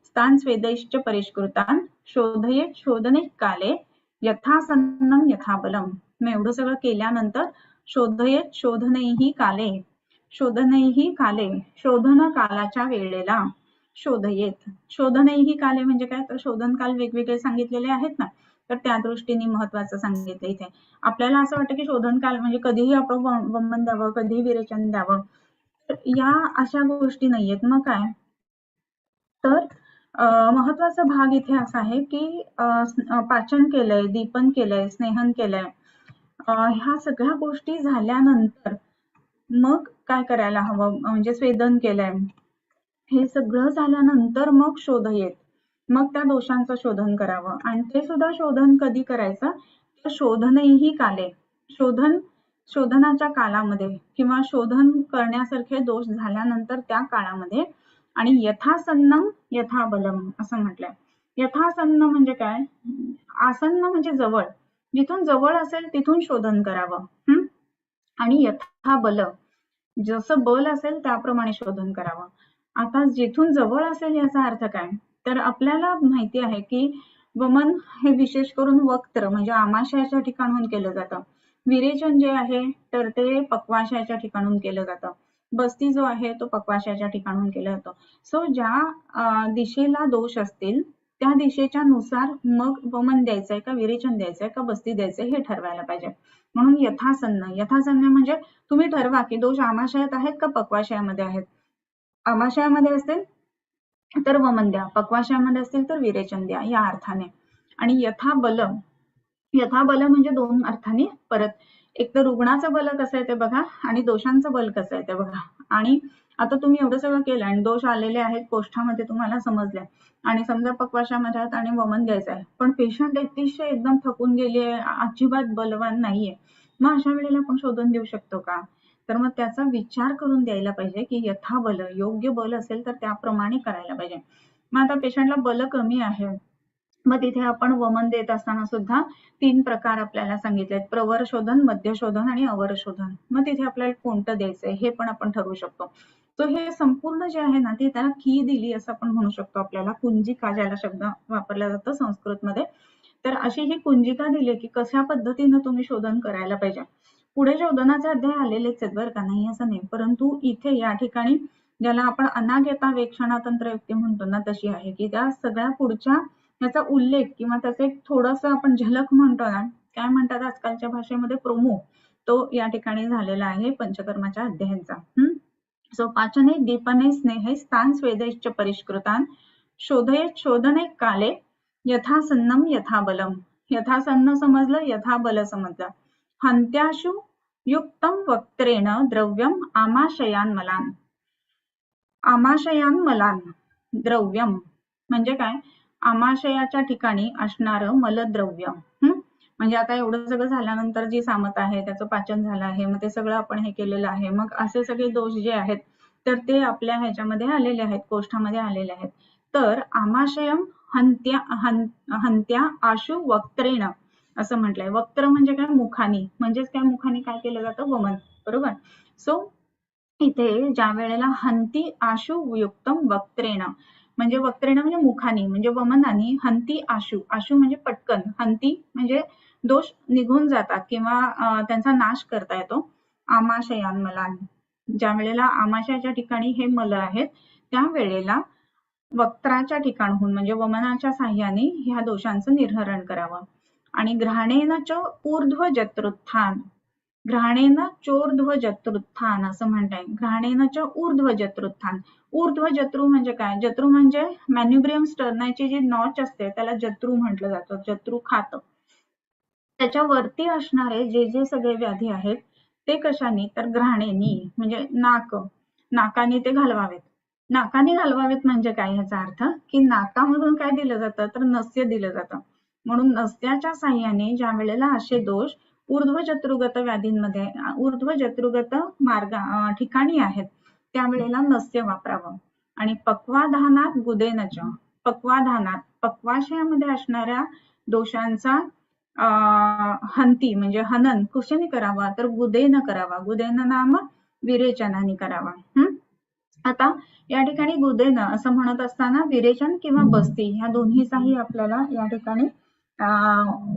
A: स्थान स्वेदैश्च परिष्कृतान शोधयेत शोधने काले यथासन्नम यथाबलम. मग एवढं सगळं केल्यानंतर शोधयेत शोधनेही काले, शोधनेही काले, शोधन कालाच्या वेळेला शोधयेत. शोधनेही काले म्हणजे काय, तर शोधन काल वेगवेगळे सांगितलेले आहेत ना, तर त्या दृष्टीने महत्वाचं सांगितलं इथे. आपल्याला असं वाटतं की शोधन काल म्हणजे कधीही आपण वमन द्यावं, कधीही विरेचन द्यावं, या अशा गोष्टी नाहीयेत. मग काय, तर महत्वाचा भाग इथे असा आहे की पाचन केलंय, दीपन केलंय, स्नेहन केलंय, ह्या सगळ्या गोष्टी झाल्यानंतर मग काय करायला हवं, म्हणजे स्वेदन केलंय, हे सगळं झाल्यानंतर मग शोधयेत, मग त्या दोषांचं शोधन करावं. आणि ते सुद्धा शोधन कधी करायचं, तर शोधनही काले, शोधनाच्या कालामध्ये किंवा शोधन करण्यासारखे दोष झाल्यानंतर त्या काळामध्ये. आणि यथासन्नम यथाबलम असं म्हटलंय. यथासन्न म्हणजे काय, आसन्न म्हणजे जवळ, जिथून जवळ असेल तिथून शोधन करावं. आणि यथाबल, जसं बल असेल त्याप्रमाणे शोधन करावं. आता जिथून जवळ असेल याचा अर्थ काय, तर आपल्याला माहिती आहे की वमन हे विशेष करून वक्त्र म्हणजे आमाशयाच्या ठिकाणून केलं जातं. विरेचन जे आहे तर ते पक्वाशयाच्या ठिकाणून केलं जातं. बस्ती जो आहे तो पक्वाशयाच्या ठिकाणून केला जातो. सो ज्या दिशेला दोष असतील त्या दिशेच्या नुसार मग वमन द्यायचंय का विरेचन द्यायचंय का बस्ती द्यायचंय हे ठरवायला पाहिजे. म्हणून यथासन्न म्हणजे तुम्ही ठरवा की दोष आमाशयात आहेत का पक्वाशयामध्ये आहेत. आमाशयामध्ये असतील तर वमन द्या, पक्वाशयामध्ये असतील तर विरेचन द्या या अर्थाने. आणि यथाबल म्हणजे दोन अर्थाने परत, एक तर रुग्णाचं बल कसं आहे ते बघा आणि दोषांचं बल कसं आहे ते बघा. आणि आता तुम्ही एवढं सगळं केलं आणि दोष आलेले आहेत कोष्ठामध्ये तुम्हाला समजले, आणि समजा पक्वाशयामध्ये आहेत आणि वमन द्यायचं आहे, पण पेशंट अतिशय एकदम थकून गेले, अजिबात बलवान नाहीये, मग अशा वेळेला आपण शोधून देऊ शकतो का, तर मग त्याचा विचार करून द्यायला पाहिजे की यथाबल, योग्य बल असेल तर त्याप्रमाणे करायला पाहिजे. मग आता पेशंटला बल कमी आहे, मग तिथे आपण वमन देत असताना सुद्धा 3 प्रकार आपल्याला सांगितलेत, प्रवर शोधन, मध्य शोधन आणि अवर शोधन. मग तिथे आपल्याला कोणतं द्यायचंय हे पण आपण ठरवू शकतो. तो हे संपूर्ण जे आहे ना ते त्याला की दिली असं आपण म्हणू शकतो. आपल्याला कुंजिका ज्याला शब्द वापरला जातो संस्कृतमध्ये, तर अशी ही कुंजिका दिली की कशा पद्धतीने तुम्ही शोधन करायला पाहिजे. पुढे शोधनाचे अध्याय आलेलेच आहेत बरं का, नाही असं नाही, परंतु इथे या ठिकाणी ज्याला आपण अनागता वेक्षणा तंत्र युक्ती म्हणतो ना तशी आहे की त्या सगळ्या पुढच्या याचा उल्लेख किंवा त्याचे थोडस आपण झलक म्हणतो ना, काय म्हणतात आजकालच्या भाषेमध्ये प्रोमो, तो या ठिकाणी झालेला आहे पंचकर्माच्या अध्यायांचा. सो पाचने दीपने स्नेहे स्थान स्वेदैश्च परिष्कृतान् शोधयेत् शोधने काले यथासन्नम यथाबलम. यथासन्न समजलं, यथाबल समजलं. हंत्याशु युक्तम वक्त्रेण द्रव्यम आमाशयान मलान. आमाशयान मलान द्रव्यम म्हणजे काय, आमाशयाच्या ठिकाणी असणारं मलद्रव्य. म्हणजे आता एवढं सगळं झाल्यानंतर जी सामत आहे त्याचं पाचन झालं आहे, मग ते सगळं आपण हे केलेलं आहे, मग असे सगळे दोष जे आहेत तर ते आपल्या ह्याच्यामध्ये आलेले आहेत, कोष्ठामध्ये आलेले आहेत. तर आमाशयम हंत्या आशु वक्त्रेण असं म्हटलंय. वक्त्र म्हणजे काय, मुखानी. म्हणजेच काय, मुखानी काय केलं जातं, वमन. बरोबर. सो इथे ज्या वेळेला हंती आशु युक्तम वक्त्रेण म्हणजे वक्त्रेण म्हणजे मुखानी, म्हणजे वमनानी. हंती आशु, आशु म्हणजे पटकन, हंती म्हणजे दोष निघून जातात किंवा त्यांचा नाश करता येतो. आमाशयान मलान, ज्या वेळेला आमाशयाच्या ठिकाणी हे मल आहेत त्यावेळेला वक्त्राच्या ठिकाणहून म्हणजे वमनाच्या साह्याने ह्या दोषांचं निर्हरण करावं. आणि घ्राणेन च ऊर्ध्व जत्रुत्थान, घ्राणेन चोर्ध्व जत्रुत्थान असं म्हणताय. घ्राणेन च ऊर्ध्व जत्रुत्थान. ऊर्ध्व जत्रु म्हणजे काय, जत्रु म्हणजे मॅन्युब्रियम स्टर्नाची जी नॉच असते त्याला जत्रु म्हटलं जातं, जत्रु खात. त्याच्या वरती असणारे जे जे सगळे व्याधी आहेत ते कशाने, तर घ्राणेनी म्हणजे नाक, नाकाने ते घालवावेत. नाकाने घालवावेत म्हणजे काय, याचा अर्थ की नाकामधून काय दिलं जातं, तर नस्य दिलं जातं. म्हणून नस्याच्या साह्याने ज्या वेळेला असे दोष ऊर्ध्व जत्रुगत व्याधींमध्ये, ऊर्ध्व जत्रुगत ठिकाणी आहेत त्यावेळेला नस्य वापरावं. आणि पक्वाधानात गुदेनच, पक्वाधानात पक्वाशयामध्ये असणाऱ्या दोषांचा हंती म्हणजे हनन कुशाने करावा, तर गुदेन करावा. गुदेन नाम विरेचनाने करावा. आता या ठिकाणी गुदेन असं म्हणत असताना विरेचन किंवा बस्ती ह्या दोन्हीचाही आपल्याला या ठिकाणी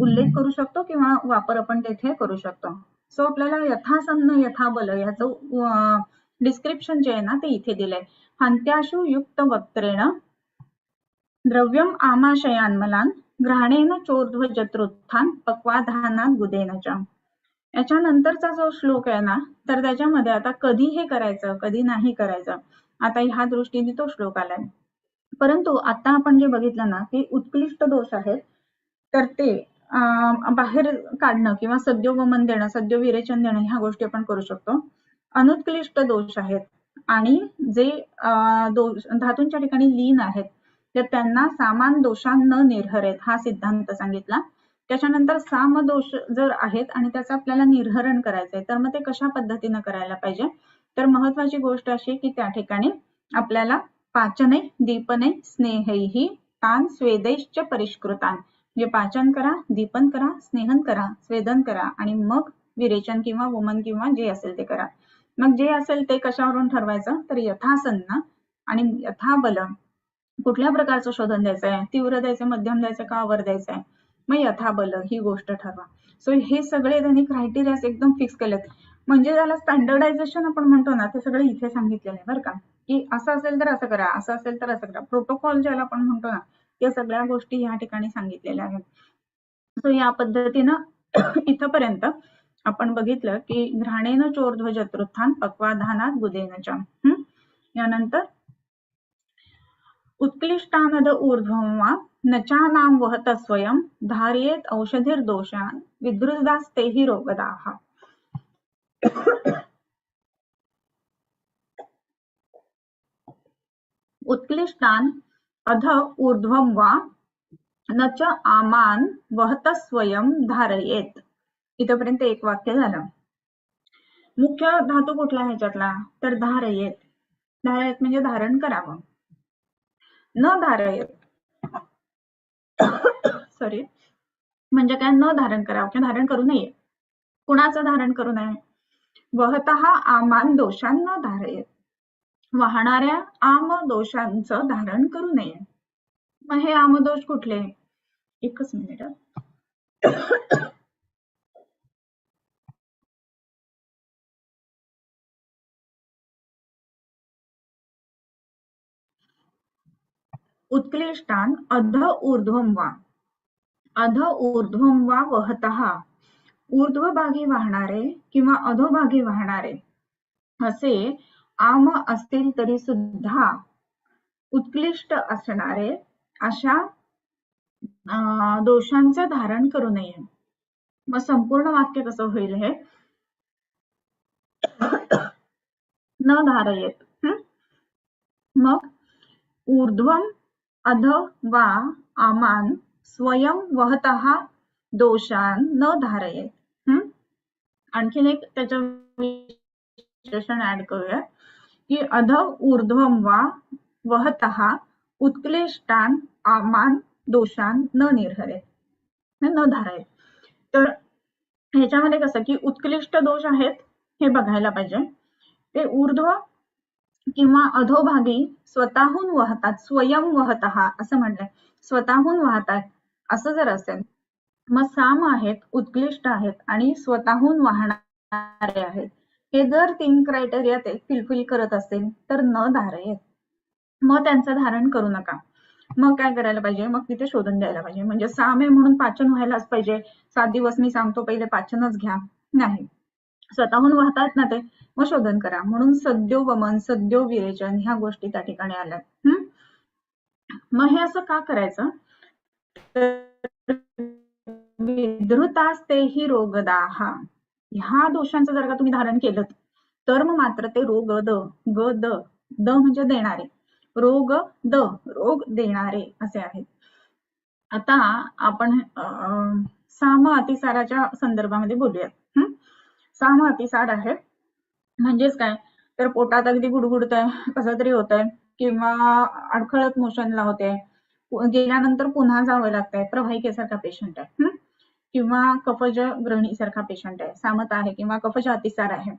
A: उल्लेख करू शकतो किंवा वापर आपण तेथे करू शकतो. सो आपल्याला यथासन्न यथाबल याचं डिस्क्रिप्शन जे आहे ना ते इथे दिलंय. हंत्याशु युक्त वक्त्रेण द्रव्यम आमाशयान मलान घ्राणेन चोर्ध्व जत्रुत्थान पक्वाधानात गुदेनच. याच्यानंतरचा जो श्लोक आहे ना तर त्याच्यामध्ये आता कधी हे करायचं कधी नाही करायचं आता ह्या दृष्टीने तो श्लोक आलाय. परंतु आता आपण जे बघितलं ना की उत्कृष्ट दोष आहेत तर ते बाहेर काढणं किंवा सद्योगमन देणं, सद्यो विरेचन देणं ह्या गोष्टी आपण करू शकतो. अनुत्कृष्ट दोष आहेत आणि जे धातूंच्या ठिकाणी लीन आहेत तर त्यांना सामान दोषांना निर्हरेत हा सिद्धांत सांगितला. त्याच्यानंतर साम दोष जर आहेत आणि त्याचं आपल्याला निर्हरण करायचंय तर मग ते कशा पद्धतीनं करायला पाहिजे, तर महत्वाची गोष्ट अशी की त्या ठिकाणी आपल्याला पाचने दीपने स्नेहैहि तान स्वेदैश्च परिष्कृतान म्हणजे पाचन करा, दीपन करा, स्नेहन करा, स्वेदन करा आणि मग विरेचन किंवा वमन किंवा जे असेल ते करा. मग जे असेल ते कशावरून ठरवायचं, तर यथासन्न आणि यथाबल कुठल्या प्रकारचं शोधन द्यायचंय, तीव्र द्यायचं, मध्यम द्यायचं का अवर द्यायचंय, मग यथाबल ही गोष्ट ठरवा. सो हे सगळे त्यांनी क्रायटेरिया एकदम फिक्स केलेत. म्हणजे त्याला स्टँडर्डायझेशन आपण म्हणतो ना ते सगळं इथे सांगितलेलं आहे बरं का, की असं असेल तर असं करा, असं असेल तर असं करा. प्रोटोकॉल ज्याला आपण म्हणतो ना त्या सगळ्या गोष्टी या ठिकाणी सांगितलेल्या आहेत. सो या पद्धतीनं इथपर्यंत आपण बघितलं की घ्राणेन चोर्ध्व जत्रुत्थान पक्वाधानात गुदेनच. यानंतर उत्क्लिष्टानद ऊर्ध्वं वा नचानां वहत स्वयं धारयेत औषधिर्दोषान् विद्रुदास्तेहि रोगदाः. उत्क्लिष्टान अध ऊर्ध्वं वा न च आमान वहत स्वयं धारयेत. इथपर्यंत एक वाक्य झालं. मुख्य धातू कुठला ह्याच्यातला, तर धारयेत. धारयेत म्हणजे धारण करावं. न धारयेत सॉरी म्हणजे काय, न धारण करावं किंवा धारण करू नये. कुणाचं धारण करू नये, वहतः आमान दोषांना न धारयेत, वाहणाऱ्या आम दोषांचं धारण करू नये. मग हे आमदोष कुठले, एकच मिनिट. उत्क्लिष्टान अध ऊर्ध्वं वा, अध ऊर्ध्वं वा वहतः ऊर्ध्वभागी वाहणारे किंवा अधोभागी वाहणारे असे आम असतील तरी सुद्धा उत्कृष्ट असणारे अशा दोषांचं धारण करू नये. मग संपूर्ण वाक्य कसं होईल हे? न धारयेत. मग ऊर्ध्वम अध वा आमान स्वयं वहतः दोषान न धारयेत. आणखीन एक त्याचं विशेषण ऍड करूया की अध ऊर्ध्वम वा वहतः उत्क्लिष्टान आमान दोषान न निर्हरेत, न धारयेत. तर ह्याच्यामध्ये कसं की उत्कृष्ट दोष आहेत हे बघायला पाहिजे. ते ऊर्ध्व किंवा अधोभागी स्वतःहून वाहतात, स्वयं वहतः असं म्हटलंय, स्वतःहून वाहतात असं जर असेल, मग साम आहेत, उत्कृष्ट आहेत आणि स्वतःहून वाहणारे आहेत, हे जर 3 क्रायटेरिया ते फुलफिल करत असेल तर न धारयेत. मग त्यांचं धारण करू नका. मग काय करायला पाहिजे? मग तिथे शोधून द्यायला पाहिजे. म्हणजे साम आहे म्हणून पाचन व्हायलाच पाहिजे, 7 दिवस मी सांगतो पहिले पाचनच घ्या, नाही. स्वतःहून वाहतात ना ते, मग शोधन करा. म्हणून सद्यो वमन, सद्यो विरेचन ह्या गोष्टी त्या ठिकाणी आल्यात. मग हे असं का करायचं? विधृतास्तेहि रोगदाः, ह्या दोषांचं जर का तुम्ही धारण केलं तर मग मात्र ते रोग द म्हणजे देणारे, रोग रोग देणारे असे आहेत. आता आपण साम अतिसाराच्या संदर्भामध्ये बोलूयात. साम अतिसार आहे म्हणजेच काय? तर पोटात अगदी गुडगुडतंय, कसं तरी होतंय किंवा अडखळत मोशनला होते, गेल्यानंतर पुन्हा जावं लागतंय, प्रवाहिकेसारखा पेशंट आहे, किंवा कफज ग्रहणी सारखा पेशंट आहे, सामत आहे किंवा कफज अतिसार आहे,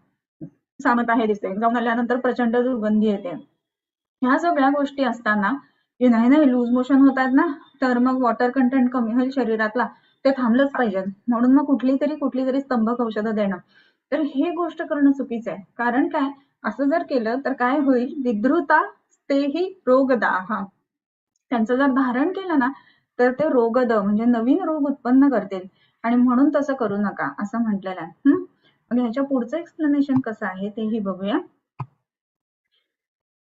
A: सामत आहे दिसते, जाऊन आल्यानंतर प्रचंड दुर्गंधी येते. ह्या सगळ्या गोष्टी असताना की नाही लूज मोशन होतात ना, तर मग वॉटर कंटेंट कमी होईल शरीरातला, ते थांबलंच पाहिजे, म्हणून मग कुठली तरी स्तंभक औषधं देणं. तर हे गोष्ट करणं चुकीचं आहे. कारण काय? असं जर केलं तर काय होईल? विधृता तेही रोगदाः, त्यांचं जर धारण केलं ना तर ते रोगद म्हणजे नवीन रोग उत्पन्न करतील, आणि म्हणून तसं करू नका असं म्हटलेलं आहे. मग ह्याच्या पुढचं एक्सप्लेनेशन कसं आहे तेही बघूया.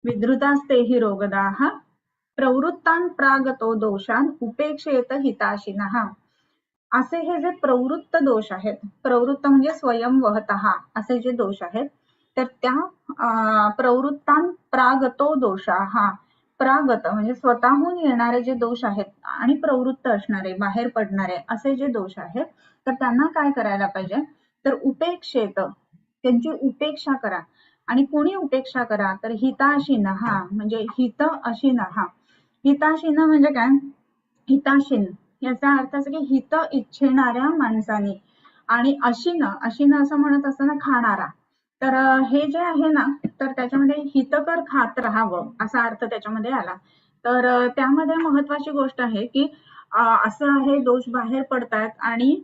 A: विधृतास्तेहि रोगदाः प्रवृत्तान प्रागतो दोषान उपेक्षेत हिताशिनः. असे हे जे प्रवृत्त दोष आहेत, प्रवृत्त म्हणजे स्वयं वहतः असे जे दोष आहेत, तर त्या प्रवृत्तान प्रागतो दोषाः, प्रागत म्हणजे स्वतःहून येणारे जे दोष आहेत आणि प्रवृत्त असणारे, बाहेर पडणारे असे जे दोष आहेत, तर त्यांना काय करायला पाहिजे? तर उपेक्षेत, त्यांची उपेक्षा करा. आणि कोणी उपेक्षा करा? तर हिताशिनः म्हणजे हित अशिनः. हिताशिन म्हणजे काय? हिताशिन याचा अर्थ असा की हित इच्छेणाऱ्या माणसाने, आणि अशिन असं म्हणत असताना खाणारा. तर हे जे आहे ना, तर त्याच्यामध्ये हितकर खात राहावं असा अर्थ त्याच्यामध्ये आला. तर त्यामध्ये महत्वाची गोष्ट आहे की असं आहे, दोष बाहेर पडतात आणि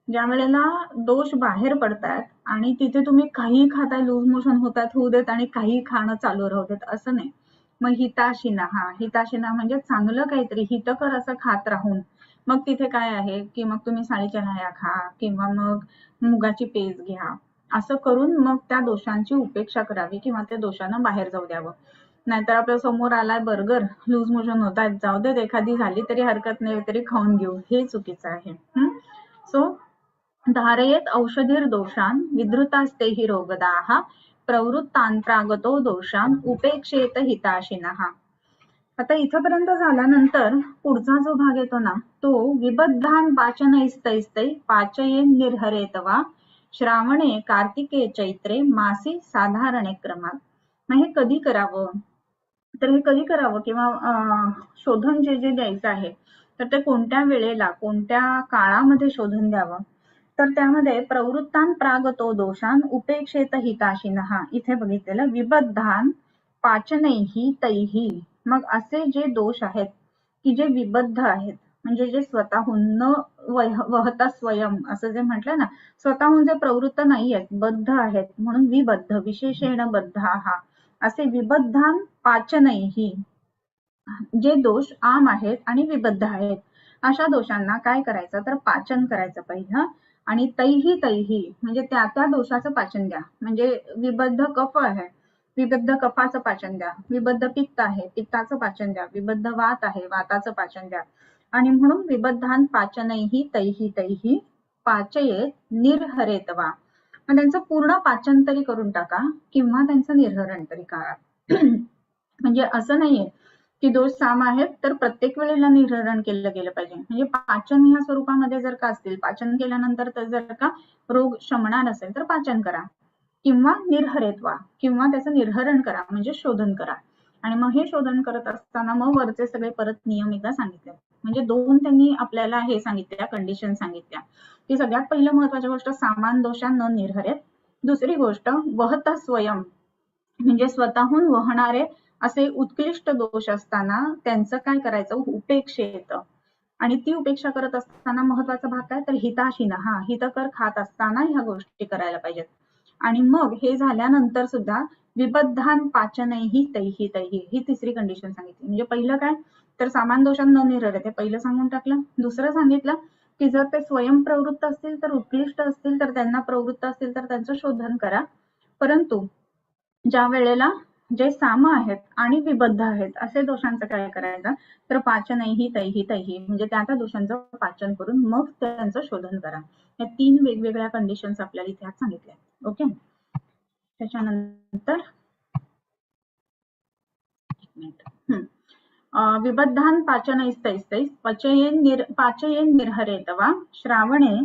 A: ज्या वेळेला दोष बाहेर पडतात आणि तिथे तुम्ही काही खाताय, लूज मोशन होतात होऊ देत आणि काही खाणं चालू राहू देत असं नाही. मग हिताशिना, हिताशिना म्हणजे चांगलं काहीतरी हितकर असं खात राहून, मग तिथे काय आहे की मग तुम्ही साळीच्या लाह्या खा किंवा मग मुगाची पेज घ्या, असं करून मग त्या दोषांची उपेक्षा करावी किंवा त्या दोषांना बाहेर जाऊ द्यावं. नाहीतर आपल्या समोर आलाय बर्गर, लूज मोशन होत आहेत, जाऊ देत एखादी झाली तरी हरकत नाही, तरी खाऊन घेऊ, हे चुकीचं आहे. सो धारयेत औषधीर दोषान विधृतास्तेहि रोगदाः प्रवृत्तान प्रागतो दोषान उपेक्षेत हिताशिनः. आता इथपर्यंत झाल्यानंतर पुढचा जो भाग येतो ना, तो विबद्धान पाचनैस्तैस्तै पाचयेन निर्हरेत वा श्रावणे कार्तिके चैत्रे मासी साधारणे क्रमात. मग हे कधी करावं? तर हे कधी करावं किंवा शोधन जे द्यायचं आहे, तर ते कोणत्या वेळेला, कोणत्या काळामध्ये शोधून द्यावं? तर त्यामध्ये प्रवृत्तान प्रागतो दोषान उपेक्षेत हिताशिनः, इथे बघितलेलं विबद्धान पाचनैहि तैहि. मग असे जे दोष आहेत की जे विबद्ध आहेत, म्हणजे जे स्वतःहून न वहता स्वयं असं जे म्हटलं ना, स्वतःहून जे प्रवृत्त नाही आहेत, बद्ध आहेत, म्हणून विबद्ध विशेषेण बद्धाः, असे विबद्धान पाचनैहि जे दोष आम आहेत आणि विबद्ध आहेत अशा दोषांना काय करायचं तर पाचन करायचं पहिलं, आणि तैही म्हणजे त्या त्या दोषाचं पाचन द्या. म्हणजे विबद्ध कफ आहे, विबद्ध कफाचं पाचन द्या. विबद्ध पित्त आहे, पित्ताचं पाचन द्या. विबद्ध वात आहे, वाताचं पाचन द्या. आणि म्हणून विबद्धान पाचनैहि तैहि पाचयेत निर्हरेत वा. मग त्यांचं पूर्ण पाचन तरी करून टाका किंवा त्यांचं निर्हरण तरी करा. म्हणजे असं नाहीये की दोष साम आहेत तर प्रत्येक वेळेला निर्हरण केलं गेलं पाहिजे. म्हणजे पाचन ह्या स्वरूपामध्ये जर का असतील, पाचन केल्यानंतर जर का रोग शमणार असेल तर पाचन करा, किंवा निर्हरेत व्हा, किंवा त्याचं निर्हरण करा म्हणजे शोधन करा. आणि मग हे शोधन करत असताना मग वरचे सगळे परत नियम एकदा सांगितले. म्हणजे दोन त्यांनी आपल्याला हे सांगितल्या, कंडिशन सांगितल्या की सगळ्यात पहिलं महत्वाची गोष्ट सामान दोषा न निर्हरेत. दुसरी गोष्ट वहत स्वयं म्हणजे स्वतःहून वहणारे असे उत्कृष्ट दोष असताना त्यांचं काय करायचं उपेक्षेत. आणि ती उपेक्षा करत असताना महत्वाचा भाग काय तर हिताशीन, हा हितकर खात असताना ह्या गोष्टी करायला पाहिजेत. आणि मग हे झाल्यानंतर सुद्धा विबद्धान पाचनैहि तैहि ही तिसरी कंडिशन सांगितली. म्हणजे पहिलं काय तर सामान दोषान न निर्हरेत हे पहिलं सांगून टाकलं. दुसरं सांगितलं की जर ते स्वयंप्रवृत्त असतील तर उत्कृष्ट असतील तर त्यांना प्रवृत्त असतील तर त्यांचं शोधन करा. परंतु ज्या वेळेला जे साम आहेत आणि विबद्ध आहेत असे दोषांचं काय करायचं तर पाचनैहि तैहि म्हणजे त्या त्या दोषांचं पाचन करून मग त्यांचं शोधन करा. या तीन वेगवेगळ्या कंडिशन्स आपल्याला इथे सांगितल्या. ओके, त्याच्यानंतर विबद्धान पाचनैस्तैस्तैः पाचयेन निर्हरेत वा श्रावणे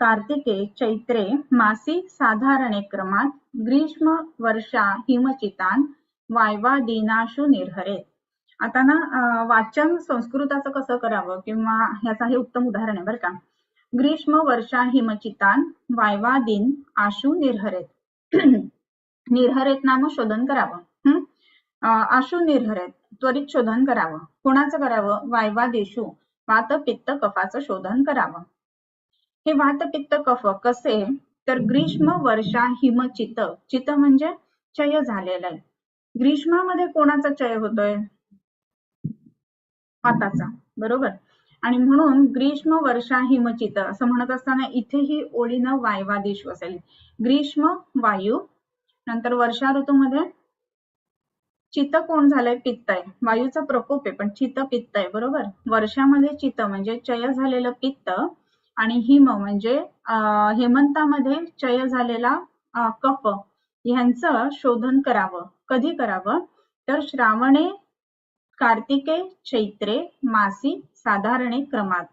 A: कार्तिके चैत्रे मासी साधारणे क्रमात ग्रीष्म वर्षा हिमचितान वायवादीनाशु निर्हरेत. आता ना वाचन संस्कृताचं कसं करावं किंवा ह्याचा हे उत्तम उदाहरण आहे बरं का. ग्रीष्म वर्षा हिमचितान वायवादीन आशु निर्हरेत. निर्हरेत नाम शोधन करावं. आशु निर्हरेत त्वरित शोधन करावं. कोणाचं करावं वायवादेशु वात पित्त कफाचं शोधन करावं. हे वात पित्त कफ कसे तर ग्रीष्म वर्षा हिमचित, चित म्हणजे चय झालेला आहे. ग्रीष्मामध्ये कोणाचा चय होतोय वाताचा, बरोबर. आणि म्हणून ग्रीष्म वर्षा हिमचित असं म्हणत असताना इथेही ओळीनं वायवादेशु असेल. ग्रीष्म वायू, नंतर वर्षा ऋतूमध्ये चित्त कोण झालंय पित्त आहे, वायूचा प्रकोप आहे पण चित्त पित्त आहे, बरोबर. वर्षामध्ये चित्त म्हणजे चय झालेलं पित्त, आणि हिम म्हणजे हेमंतामध्ये चय झालेला कफ, ह्यांचं शोधन करावं. कधी करावं तर श्रावणे कार्तिके चैत्रे मासी साधारणे क्रमात.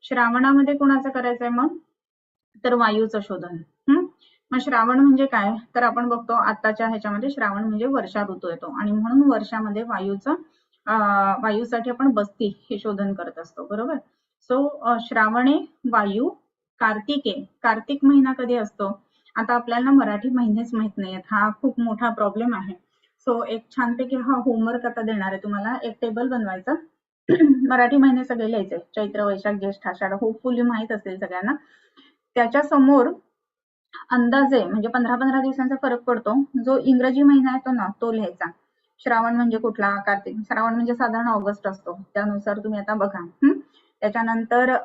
A: श्रावणामध्ये कोणाचं करायचंय मग तर वायूचं शोधन. मग श्रावण म्हणजे काय तर आपण बघतो आताच्या ह्याच्यामध्ये श्रावण म्हणजे वर्षा ऋतू येतो आणि म्हणून वर्षामध्ये वायूसाठी आपण बस्ती हे शोधन करत असतो, बरोबर. सो श्रावणे वायू, कार्तिके, कार्तिक महिना कधी असतो आता आपल्याला मराठी महिनेच माहित नाहीयेत, हा खूप मोठा प्रॉब्लेम आहे. सो एक छानपैकी हा होमवर्क आता देणार आहे तुम्हाला. एक टेबल बनवायचं. मराठी महिने सगळे लिहायचे, चैत्र वैशाख ज्येष्ठ आषाढ होपफुली माहित असेल सगळ्यांना. त्याच्या समोर अंदाजे म्हणजे 15-15 दिवसांचा फरक पडतो, जो इंग्रजी महिना येतो ना तो लिहायचा. श्रावण म्हणजे कुठला, कार्तिक. श्रावण म्हणजे साधारण ऑगस्ट असतो, त्यानुसार तुम्ही आता बघा. त्याच्यानंतर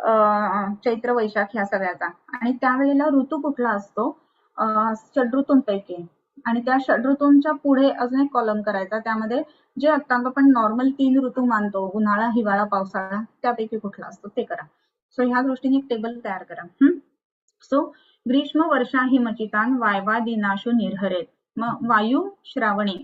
A: चैत्र वैशाख ह्या सगळ्याचा, आणि त्यावेळेला ऋतू कुठला असतो षड्ऋतूंपैकी, आणि त्या षड्ऋतूंच्या पुढे अजून एक कॉलम करायचा, त्यामध्ये जे आता आपण नॉर्मल 3 ऋतू मानतो उन्हाळा हिवाळा पावसाळा त्यापैकी कुठला असतो ते करा. सो ह्या दृष्टीने एक टेबल तयार करा. सो ग्रीष्म वर्षा हिमचितान वायवादीनाशु निर्हरेत. मग वायू श्रावणे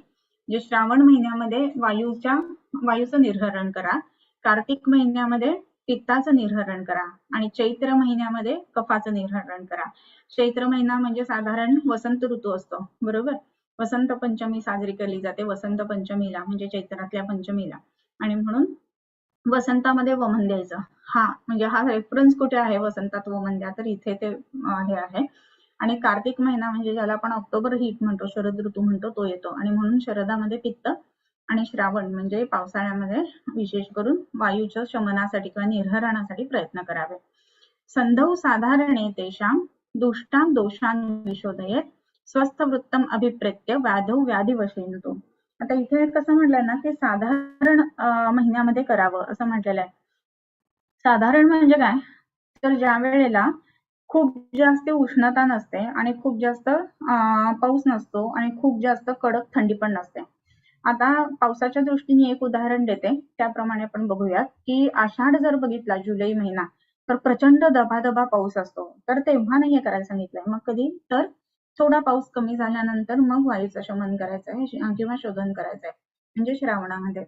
A: जे श्रावण महिन्यामध्ये वायूचं निर्हरण करा. कार्तिक महिन्यामध्ये पित्ताचं निर्हरण करा आणि चैत्र महिन्यामध्ये कफाचं निर्हरण करा. चैत्र महिना म्हणजे साधारण वसंत ऋतू असतो, बरोबर. वसंत पंचमी साजरी केली जाते वसंत पंचमीला म्हणजे चैत्रातल्या पंचमीला, आणि म्हणून वसंतामध्ये वमन द्यायचं. हा म्हणजे हा रेफरन्स कुठे आहे वसंतात वमन द्या तर इथे ते हे आहे. आणि कार्तिक महिना म्हणजे ज्याला आपण ऑक्टोबर हीट म्हणतो, शरद ऋतू म्हणतो, तो येतो, आणि म्हणून शरदामध्ये पित्त, आणि श्रावण म्हणजे पावसाळ्यामध्ये विशेष करून वायूच्या शमनासाठी किंवा निर्हरणासाठी प्रयत्न करावे. संधौ साधारणे तेषां दुष्टान दोषान विशोधयेत स्वस्थ वृत्तम अभिप्रेत्य व्याधौ व्याधिवशेनतो. आता इथे कसं म्हटलंय ना की साधारण महिन्यामध्ये करावं असं म्हटलेलं आहे. साधारण म्हणजे काय, तर ज्या वेळेला खूप जास्त उष्णता नसते आणि खूप जास्त पाऊस नसतो आणि खूप जास्त कडक थंडी पण नसते. आता पावसाच्या दृष्टीने एक उदाहरण देते, त्याप्रमाणे आपण बघूयात की आषाढ जर बघितला, जुलै महिना, तर प्रचंड दबादबा पाऊस असतो. तर तेव्हा नाही हे करायला सांगितलंय. मग कधी, तर थोडा पाऊस कमी झाल्यानंतर मग वायूचं शमन करायचं आहे किंवा शोधन करायचं आहे, म्हणजे श्रावणामध्ये.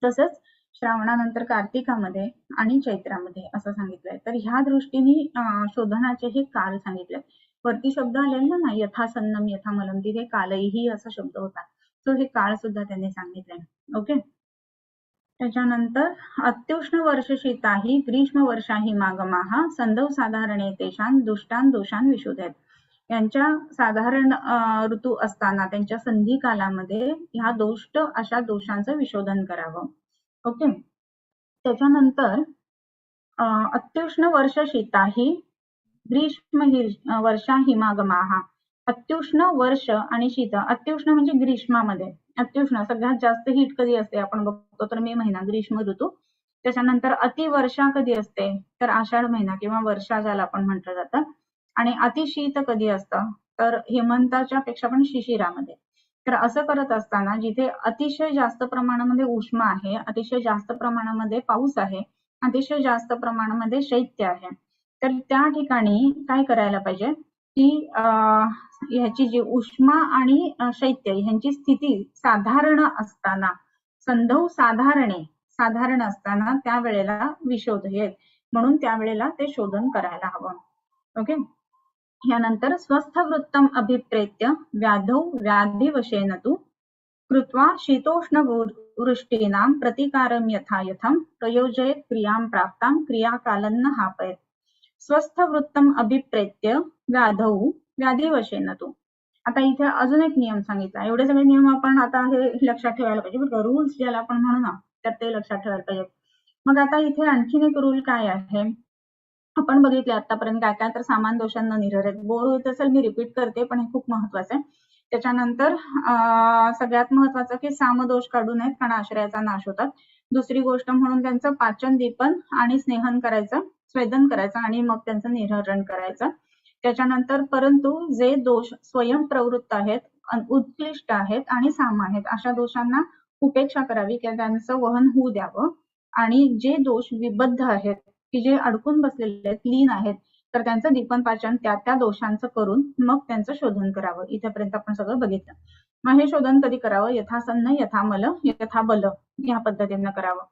A: तसंच श्रावणानंतर कार्तिकामध्ये आणि चैत्रामध्ये असं सांगितलंय. तर ह्या दृष्टीने शोधनाचे हे काल सांगितले. वरती शब्द आलेला ना, यथा सन्नम यथा मलम, तिथे कालही असा शब्द होता. तो हे काळ सुद्धा त्यांनी सांगितलंय. ओके. त्याच्यानंतर अत्युष्ण वर्ष शीताही ग्रीष्म वर्षाही मागमाहा संदव साधारणे तेषां दुष्टान दोषान विशोधेत. यांच्या साधारण ऋतू असताना त्यांच्या संधी कालामध्ये ह्या अशा दोषांचं विशोधन करावं. ओके. त्याच्यानंतर अत्युष्ण वर्ष शीताही ग्रीष्म वर्षा हिमागमाहा. अत्युष्ण वर्ष आणि शीत, अत्युष्ण म्हणजे ग्रीष्मामध्ये, अत्युष्ण सगळ्यात जास्त हीट कधी असते आपण बघतो तर मे महिना, ग्रीष्म ऋतू. त्याच्यानंतर अतिवर्षा कधी असते, तर आषाढ महिना किंवा वर्षा ज्याला आपण म्हटलं जातं. आणि अतिशीत कधी असतं, तर हेमंताच्या पेक्षा पण शिशिरामध्ये. तर असं करत असताना जिथे अतिशय जास्त प्रमाणामध्ये उष्मा आहे, अतिशय जास्त प्रमाणामध्ये पाऊस आहे, अतिशय जास्त प्रमाणामध्ये शैत्य आहे, तर त्या ठिकाणी काय करायला पाहिजे की ह्याची जी उष्मा आणि शैत्य ह्यांची स्थिती साधारण असताना, संधौ साधारण असताना त्यावेळेला विशोधयेत, म्हणून त्यावेळेला ते शोधन करायला हवं. ओके. यानंतर स्वस्थ वृत्तम अभिप्रेत्य व्याधौ व्याधिवशेन तु कृत्वा शीतोष्ण वृष्टीनां प्रतिकारं यथा यथं प्रयोजयेत क्रियां प्राप्तां क्रियाकालं हापयेत. स्वस्थ वृत्तम अभिप्रेत्य व्याधौ व्याधिवशेन तु. आता इथे अजून एक नियम सांगितला. एवढे सगळे नियम आपण आता हे लक्षात ठेवायला पाहिजे बरं, रूल्स ज्याला आपण म्हणू ना, तर ते लक्षात ठेवायला पाहिजे. मग आता इथे आणखीन एक रूल काय आहे, आपण बघितले आतापर्यंत काय काय, तर सामान दोषांना निरर. बोर होत असेल मी रिपीट करते, पण हे खूप महत्वाचं आहे. त्याच्यानंतर सगळ्यात महत्वाचं की सामदोष काढू नयेत, कारण आश्रयाचा नाश होतात. दुसरी गोष्ट म्हणून त्यांचं पाचन, दीपन आणि स्नेहन करायचं, स्वेदन करायचं आणि मग त्यांचं निरहरण करायचं. त्याच्यानंतर परंतु जे दोष स्वयंप्रवृत्त आहेत, उत्कृष्ट आहेत आणि साम आहेत, अशा दोषांना उपेक्षा करावी किंवा त्यांचं वहन होऊ द्यावं. आणि जे दोष विबद्ध आहेत, की जे अडकून बसलेले आहेत, लीन आहेत, तर त्यांचं दीपन पाचन त्या दोषांचं करून मग त्यांचं शोधन करावं. इथेपर्यंत आपण सगळं बघितलं. मग हे शोधन कधी करावं, यथासन्न यथामल यथाबल या पद्धतीनं करावं.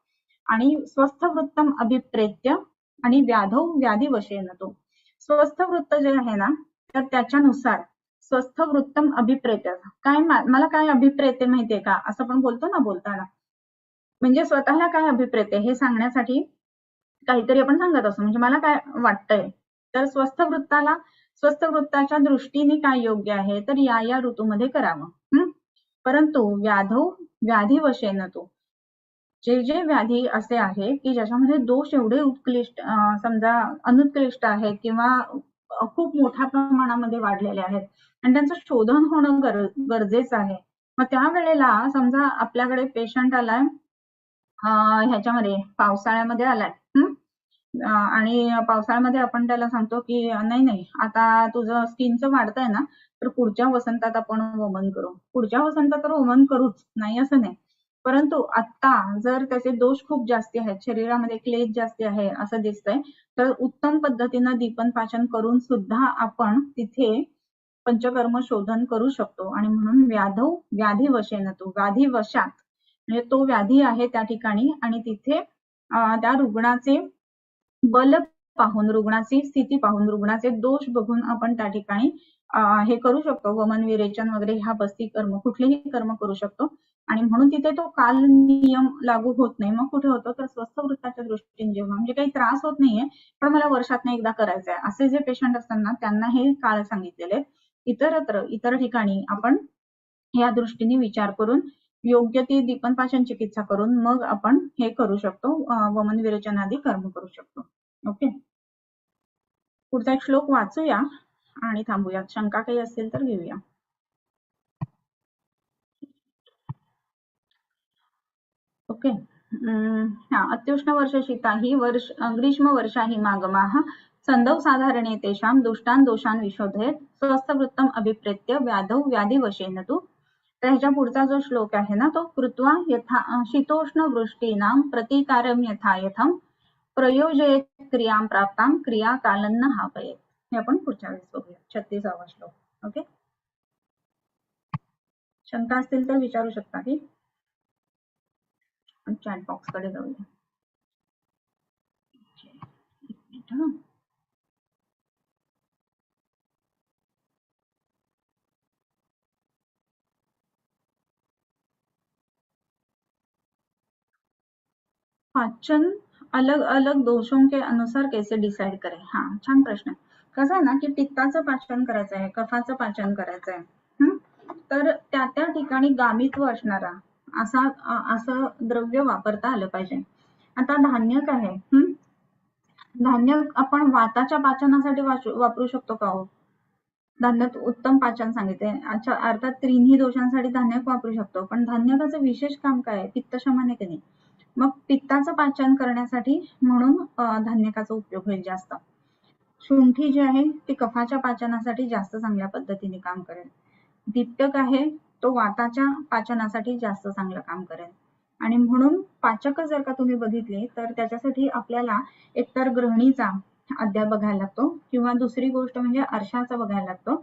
A: आणि स्वस्थ वृत्तम अभिप्रेत्य आणि व्याधौ व्याधिवशेन तो. स्वस्थ वृत्त जे आहे ना, तर त्याच्यानुसार स्वस्थ वृत्तम अभिप्रेत्य काय, मला काय अभिप्रेत्य माहितीये का, असं पण बोलतो ना बोलताना, म्हणजे स्वतःला काय अभिप्रेत्य हे सांगण्यासाठी काहीतरी आपण सांगत असतो, म्हणजे मला काय वाटतंय. तर स्वस्थ वृत्ताच्या दृष्टीने काय योग्य आहे, तर या ऋतूमध्ये करावं. परंतु व्याधिवशेन तो, जे व्याधी असे आहे की ज्याच्यामध्ये दोष एवढे उत्कृष्ट, समजा अनुत्कृष्ट आहेत किंवा खूप मोठ्या प्रमाणामध्ये वाढलेले आहेत आणि त्यांचं शोधन होणं गरजेचं आहे. मग त्यावेळेला समजा आपल्याकडे पेशंट आलाय ह्याच्यामध्ये पावसाळ्यामध्ये आलाय, आणि पावसाळ्यामध्ये आपण त्याला सांगतो की नाही आता तुझं स्किनचं वाढतंय ना, तर पुढच्या वसंतात आपण वमन करू. पुढच्या वसंतात तर वमन करूच, नाही असं नाही. परंतु आता जर त्याचे दोष खूप जास्ती आहेत, शरीरामध्ये क्लेश जास्ती आहे असं दिसतंय, तर उत्तम पद्धतीनं दीपन पाचन करून सुद्धा आपण तिथे पंचकर्म शोधन करू शकतो. आणि म्हणून व्याधिवशेन तु, व्याधिवशात म्हणजे तो व्याधी आहे त्या ठिकाणी आणि तिथे त्या रुग्णाचे बल पाहून, रुग्णाची स्थिती पाहून, रुग्णाचे दोष बघून आपण त्या ठिकाणी हे करू शकतो, वमन विरेचन वगैरे ह्या बस्ती कर्म, कुठलेही कर्म करू शकतो. आणि म्हणून तिथे तो काल नियम लागू होत नाही. मग कुठे होतो, तर स्वस्थ वृत्ताच्या दृष्टीने जेव्हा म्हणजे काही त्रास होत नाहीये, पण मला वर्षातनं एकदा करायचंय, असे जे पेशंट असतात ना, त्यांना हे काळ सांगितलेले. इतर ठिकाणी आपण या दृष्टीने विचार करून योग्य ती दीपन पाचन चिकित्सा करून मग आपण हे करू शकतो, वमन विरेचन आदी कर्म करू शकतो. ओके. पुढचा एक श्लोक वाचूया आणि थांबूया. शंका काही असेल तर घेऊया. ओके. हा, अत्युष्ण वर्ष शीता ही ग्रीष्म वर्षा ही मागमाः संदौ साधारणे तेषां दुष्टान् दोषान् विशोधयेत् स्वस्थवृत्तम अभिप्रेत्य व्याधौ व्याधिवशेन तु. तर ह्याच्या पुढचा जो श्लोक आहे ना तो कृत्वा यथा शीतोष्ण वृष्टीनां प्रतिकारम यथा यथम प्रयोजयेत् क्रियां प्राप्तां क्रिया कालन्न हापयेत्. हे आपण पुढच्या वेळेस बघूया. 36वा श्लोक. ओके. शंका असतील तर विचारू शकता की चॅट बॉक्स कडे जाऊया. एक मिनिट हा. पाचन अलग अलग दोषों के अनुसार कैसे डिसाइड करें. हा, छान प्रश्न. कसं आहे ना की पित्ताचं पाचन करायचं आहे, कफाचं पाचन करायचं आहे, तर त्या त्या ठिकाणी गामित्व असणारा असं द्रव्य वापरता आलं पाहिजे. आता धान्य काय आहे, धान्य आपण वाताच्या पाचनासाठी वापरू शकतो का हो. धान्यात उत्तम पाचन सांगितले. अच्छा, अर्थात तिन्ही दोषांसाठी धान्य वापरू शकतो, पण धान्याचं विशेष काम काय आहे, पित्तशमन आहे की नाही. मग पित्ताचं पाचन करण्यासाठी म्हणून धान्यकाचा उपयोग होईल जास्त. शुंठी जी आहे ती कफाच्या पाचनासाठी जास्त चांगल्या पद्धतीने काम करेल. दीप्तक आहे तो वाताच्या पाचनासाठी जास्त चांगलं काम करेल. आणि म्हणून पाचक जर का तुम्ही बघितले तर त्याच्यासाठी आपल्याला एकतर गृहिणीचा अध्याय बघायला लागतो, किंवा दुसरी गोष्ट म्हणजे अर्शाचा बघायला लागतो,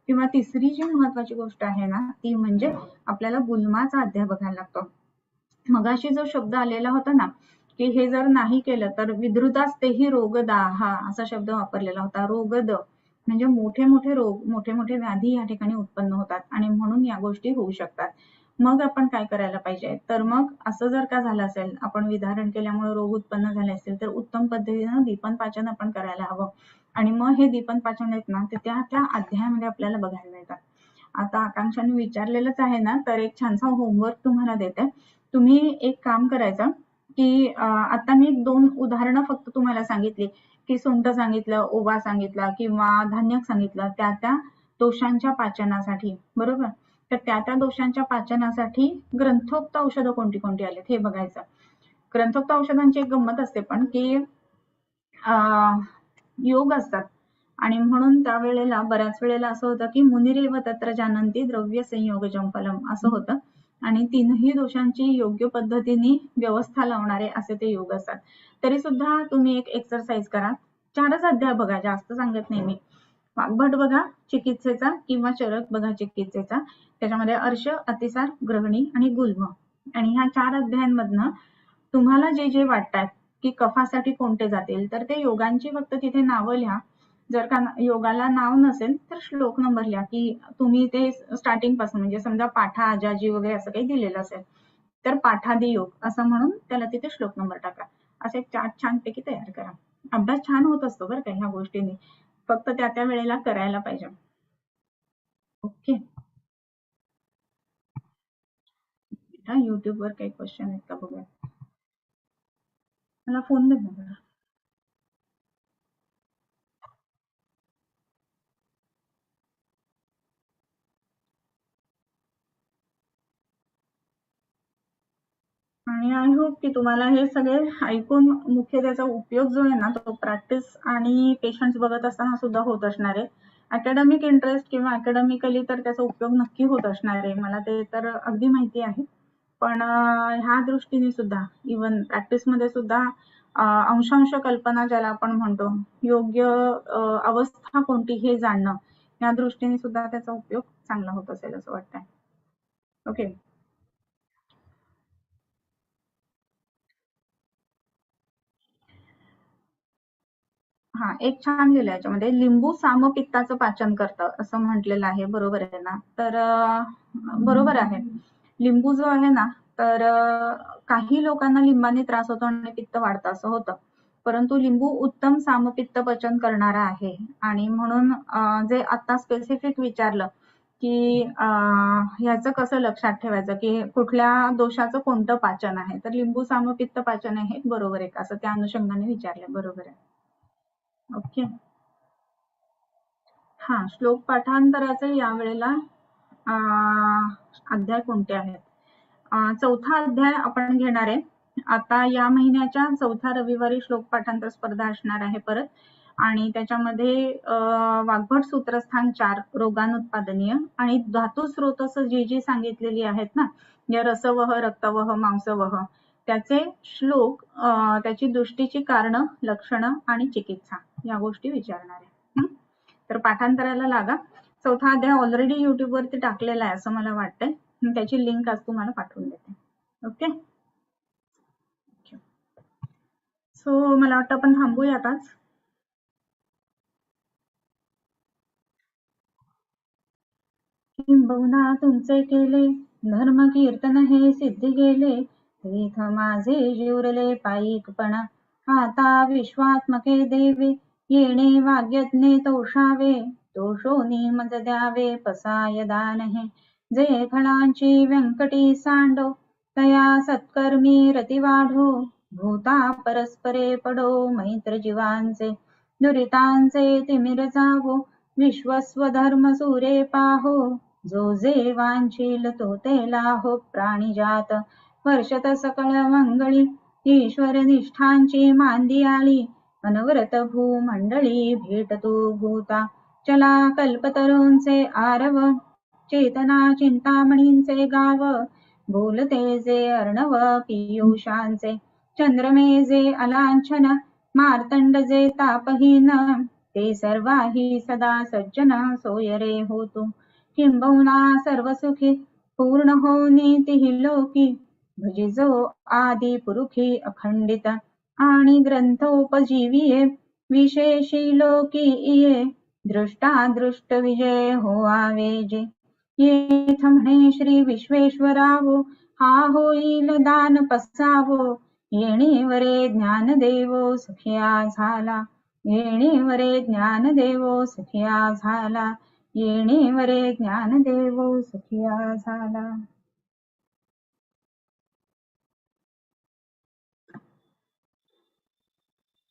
A: किंवा तिसरी जी महत्वाची गोष्ट आहे ना ती म्हणजे आपल्याला गुल्माचा अध्याय बघायला लागतो. मगाशी जो शब्द आलेला होता ना की हे जर नाही केलं तर विद्रुतास्तेही रोगदाह असा शब्द वापरलेला होता. रोगद म्हणजे मोठे मोठे रोग, मोठे मोठे व्याधी या ठिकाणी उत्पन्न होतात आणि म्हणून या गोष्टी होऊ शकतात. मग आपण काय करायला पाहिजे, तर मग असं जर का झालं असेल, आपण विधारण केल्यामुळे रोग उत्पन्न झाले असतील तर उत्तम पद्धतीनं दीपन पाचन आपण करायला हवं. आणि मग हे दीपन पाचन आहेत ना ते त्या त्या अध्यायामध्ये आपल्याला बघायला मिळतात. आता आकांक्षाने विचारलेलंच आहे ना, तर एक छानसा होमवर्क तुम्हाला देते. तुम्ही एक काम करायचं की आता मी 2 उदाहरणं फक्त तुम्हाला सांगितली की सुंठ सांगितलं, ओवा सांगितला किंवा धान्य सांगितलं त्या त्या दोषांच्या पाचनासाठी, बरोबर. तर त्या त्या दोषांच्या पाचनासाठी ग्रंथोक्त औषधं कोणती कोणती आलीत हे बघायचं. ग्रंथोक्त औषधांची एक गंमत असते पण की योग असतात आणि म्हणून त्यावेळेला बऱ्याच वेळेला असं होतं की मुनिरेव तत्र जानन्ति द्रव्य संयोगजं फलम असं होतं. आणि तीनही दोषांची योग्य पद्धतीने व्यवस्था लावणारे असे ते योग असतात. तरी सुद्धा तुम्ही एक एक्सरसाइज करा. 4च अध्याय बघा, जास्त सांगत नाही मी. वाग्भट बघा चिकित्सेचा, किंवा चरक बघा चिकित्सेचा. त्याच्यामध्ये अर्श, अतिसार, ग्रहणी आणि गुल्म. आणि ह्या 4 अध्यायांमधनं तुम्हाला जे जे वाटतात की कफासाठी कोणते जातील तर ते योगांची फक्त तिथे नावं लिहा. जर का योगाला नाव नसेल तर श्लोक नंबर लिहा की तुम्ही ते स्टार्टिंग पासून, म्हणजे समजा पाठा आजाजी वगैरे असं काही दिलेलं असेल तर पाठादी योग असं म्हणून त्याला तिथे श्लोक नंबर टाका. असं एक चार्ट छानपैकी तयार करा. अभ्यास छान होत असतो बरं का ह्या गोष्टींनी, फक्त त्या त्या वेळेला करायला पाहिजे. ओके. युट्यूब वर काही क्वेश्चन आहेत का बघूया. मला फोन दे ना. आणि आय होप की तुम्हाला हे सगळे ऐकून मुख्य त्याचा उपयोग जो आहे ना तो प्रॅक्टिस आणि पेशंट्स बघत असताना सुद्धा होत असणार आहे. अकॅडमिक इंटरेस्ट किंवा अकॅडमिकली तर त्याचा उपयोग नक्की होत असणार आहे, मला ते तर अगदी माहिती आहे. पण ह्या दृष्टीने सुद्धा इवन प्रॅक्टिसमध्ये सुद्धा अंशांश कल्पना ज्याला आपण म्हणतो, योग्य अवस्था कोणती हे जाणणं, या दृष्टीने सुद्धा त्याचा उपयोग चांगला होत असेल असं वाटतंय. ओके. हा, एक छान लिहिलं याच्यामध्ये, लिंबू सामपित्ताचं पाचन करतं असं म्हटलेलं आहे. बरोबर आहे ना. तर बरोबर आहे. लिंबू जो आहे ना तर काही लोकांना लिंबाने त्रास होतो आणि पित्त वाढतं असं होतं, परंतु लिंबू उत्तम सामपित्त पचन करणारा आहे. आणि म्हणून जे आता स्पेसिफिक विचारलं की ह्याचं कसं लक्षात ठेवायचं की कुठल्या दोषाचं कोणतं पाचन आहे, तर लिंबू सामपित्त पाचन आहे बरोबर आहे का असं त्या अनुषंगाने विचारलं. बरोबर आहे. ओके. हा, श्लोक पाठांतराचे यावेळेला अध्याय कोणते आहेत. चौथा अध्याय आपण घेणार आहे. आता या महिन्याच्या चौथ्या रविवारी श्लोक पाठांतर स्पर्धा असणार आहे परत, आणि त्याच्यामध्ये वाग्भट सूत्रस्थान 4 रोगानुत्पादनीय आणि धातू स्रोतस जी जी सांगितलेली आहेत ना, या रसवह, रक्तवह, मांसवह, त्याचे श्लोक, त्याची दृष्टीची कारणं, लक्षणं आणि चिकित्सा या गोष्टी विचारणार आहे. तर पाठांतराला लागा. चौथा अध्याय ऑलरेडी YouTube वरती टाकलेला आहे असं मला वाटतंय. त्याची लिंक आज तुम्हाला पाठवून देते. ओके, सो मला वाटतं आपण थांबूया आताच. किंबहुना तुमचे केले धर्म कीर्तन हे सिद्धी गेले, तीर्थ माझे जिवरले पायिकपणा, आता विश्वात्मके देवे, येणे वाग्यज्ञे तोषावे, तोषोनी मज द्यावे पसाय दान हे, जे फळांची व्यंकटी सांडो, तया सत्कर्मी रती वाढो, भूता परस्परे पडो मैत्र जीवांचे, दुरितांचे तिमिर जावो, विश्वस्वधर्म सुरे पाहो, जो जे वांछील तो ते लाहो, प्राणिजात वर्षत सकळ मंगळी, ईश्वर निष्ठांची मांदी आली, अनवरत भूमंडळी भेटतो भूता, चला कल्पतरूंचे आरव, चेतना चिंतामणींचे गाव, बोलते जे अर्णव पियुषांचे, चंद्रमे जे अलांछन, मार्तंड जे तापहीन, ते सर्वाही सदा सज्जन सोयरे होतो, किंबहुना सर्वसुखी पूर्ण होनी तिहि लोकी, भजिजो आदि पुरुखी अखंडित, आणि ग्रंथोपजीविये विशेषी लोकी इये, दृष्टा दृष्ट विजय होआवे जे, येथ म्हणे श्री विश्वेश्वरावो, हा होईल दान पसावो, येणेवरे ज्ञानदेवो सुखिया झाला, येणेवरे ज्ञानदेवो सुखिया झाला, येणेवरे ज्ञानदेवो सुखिया झाला.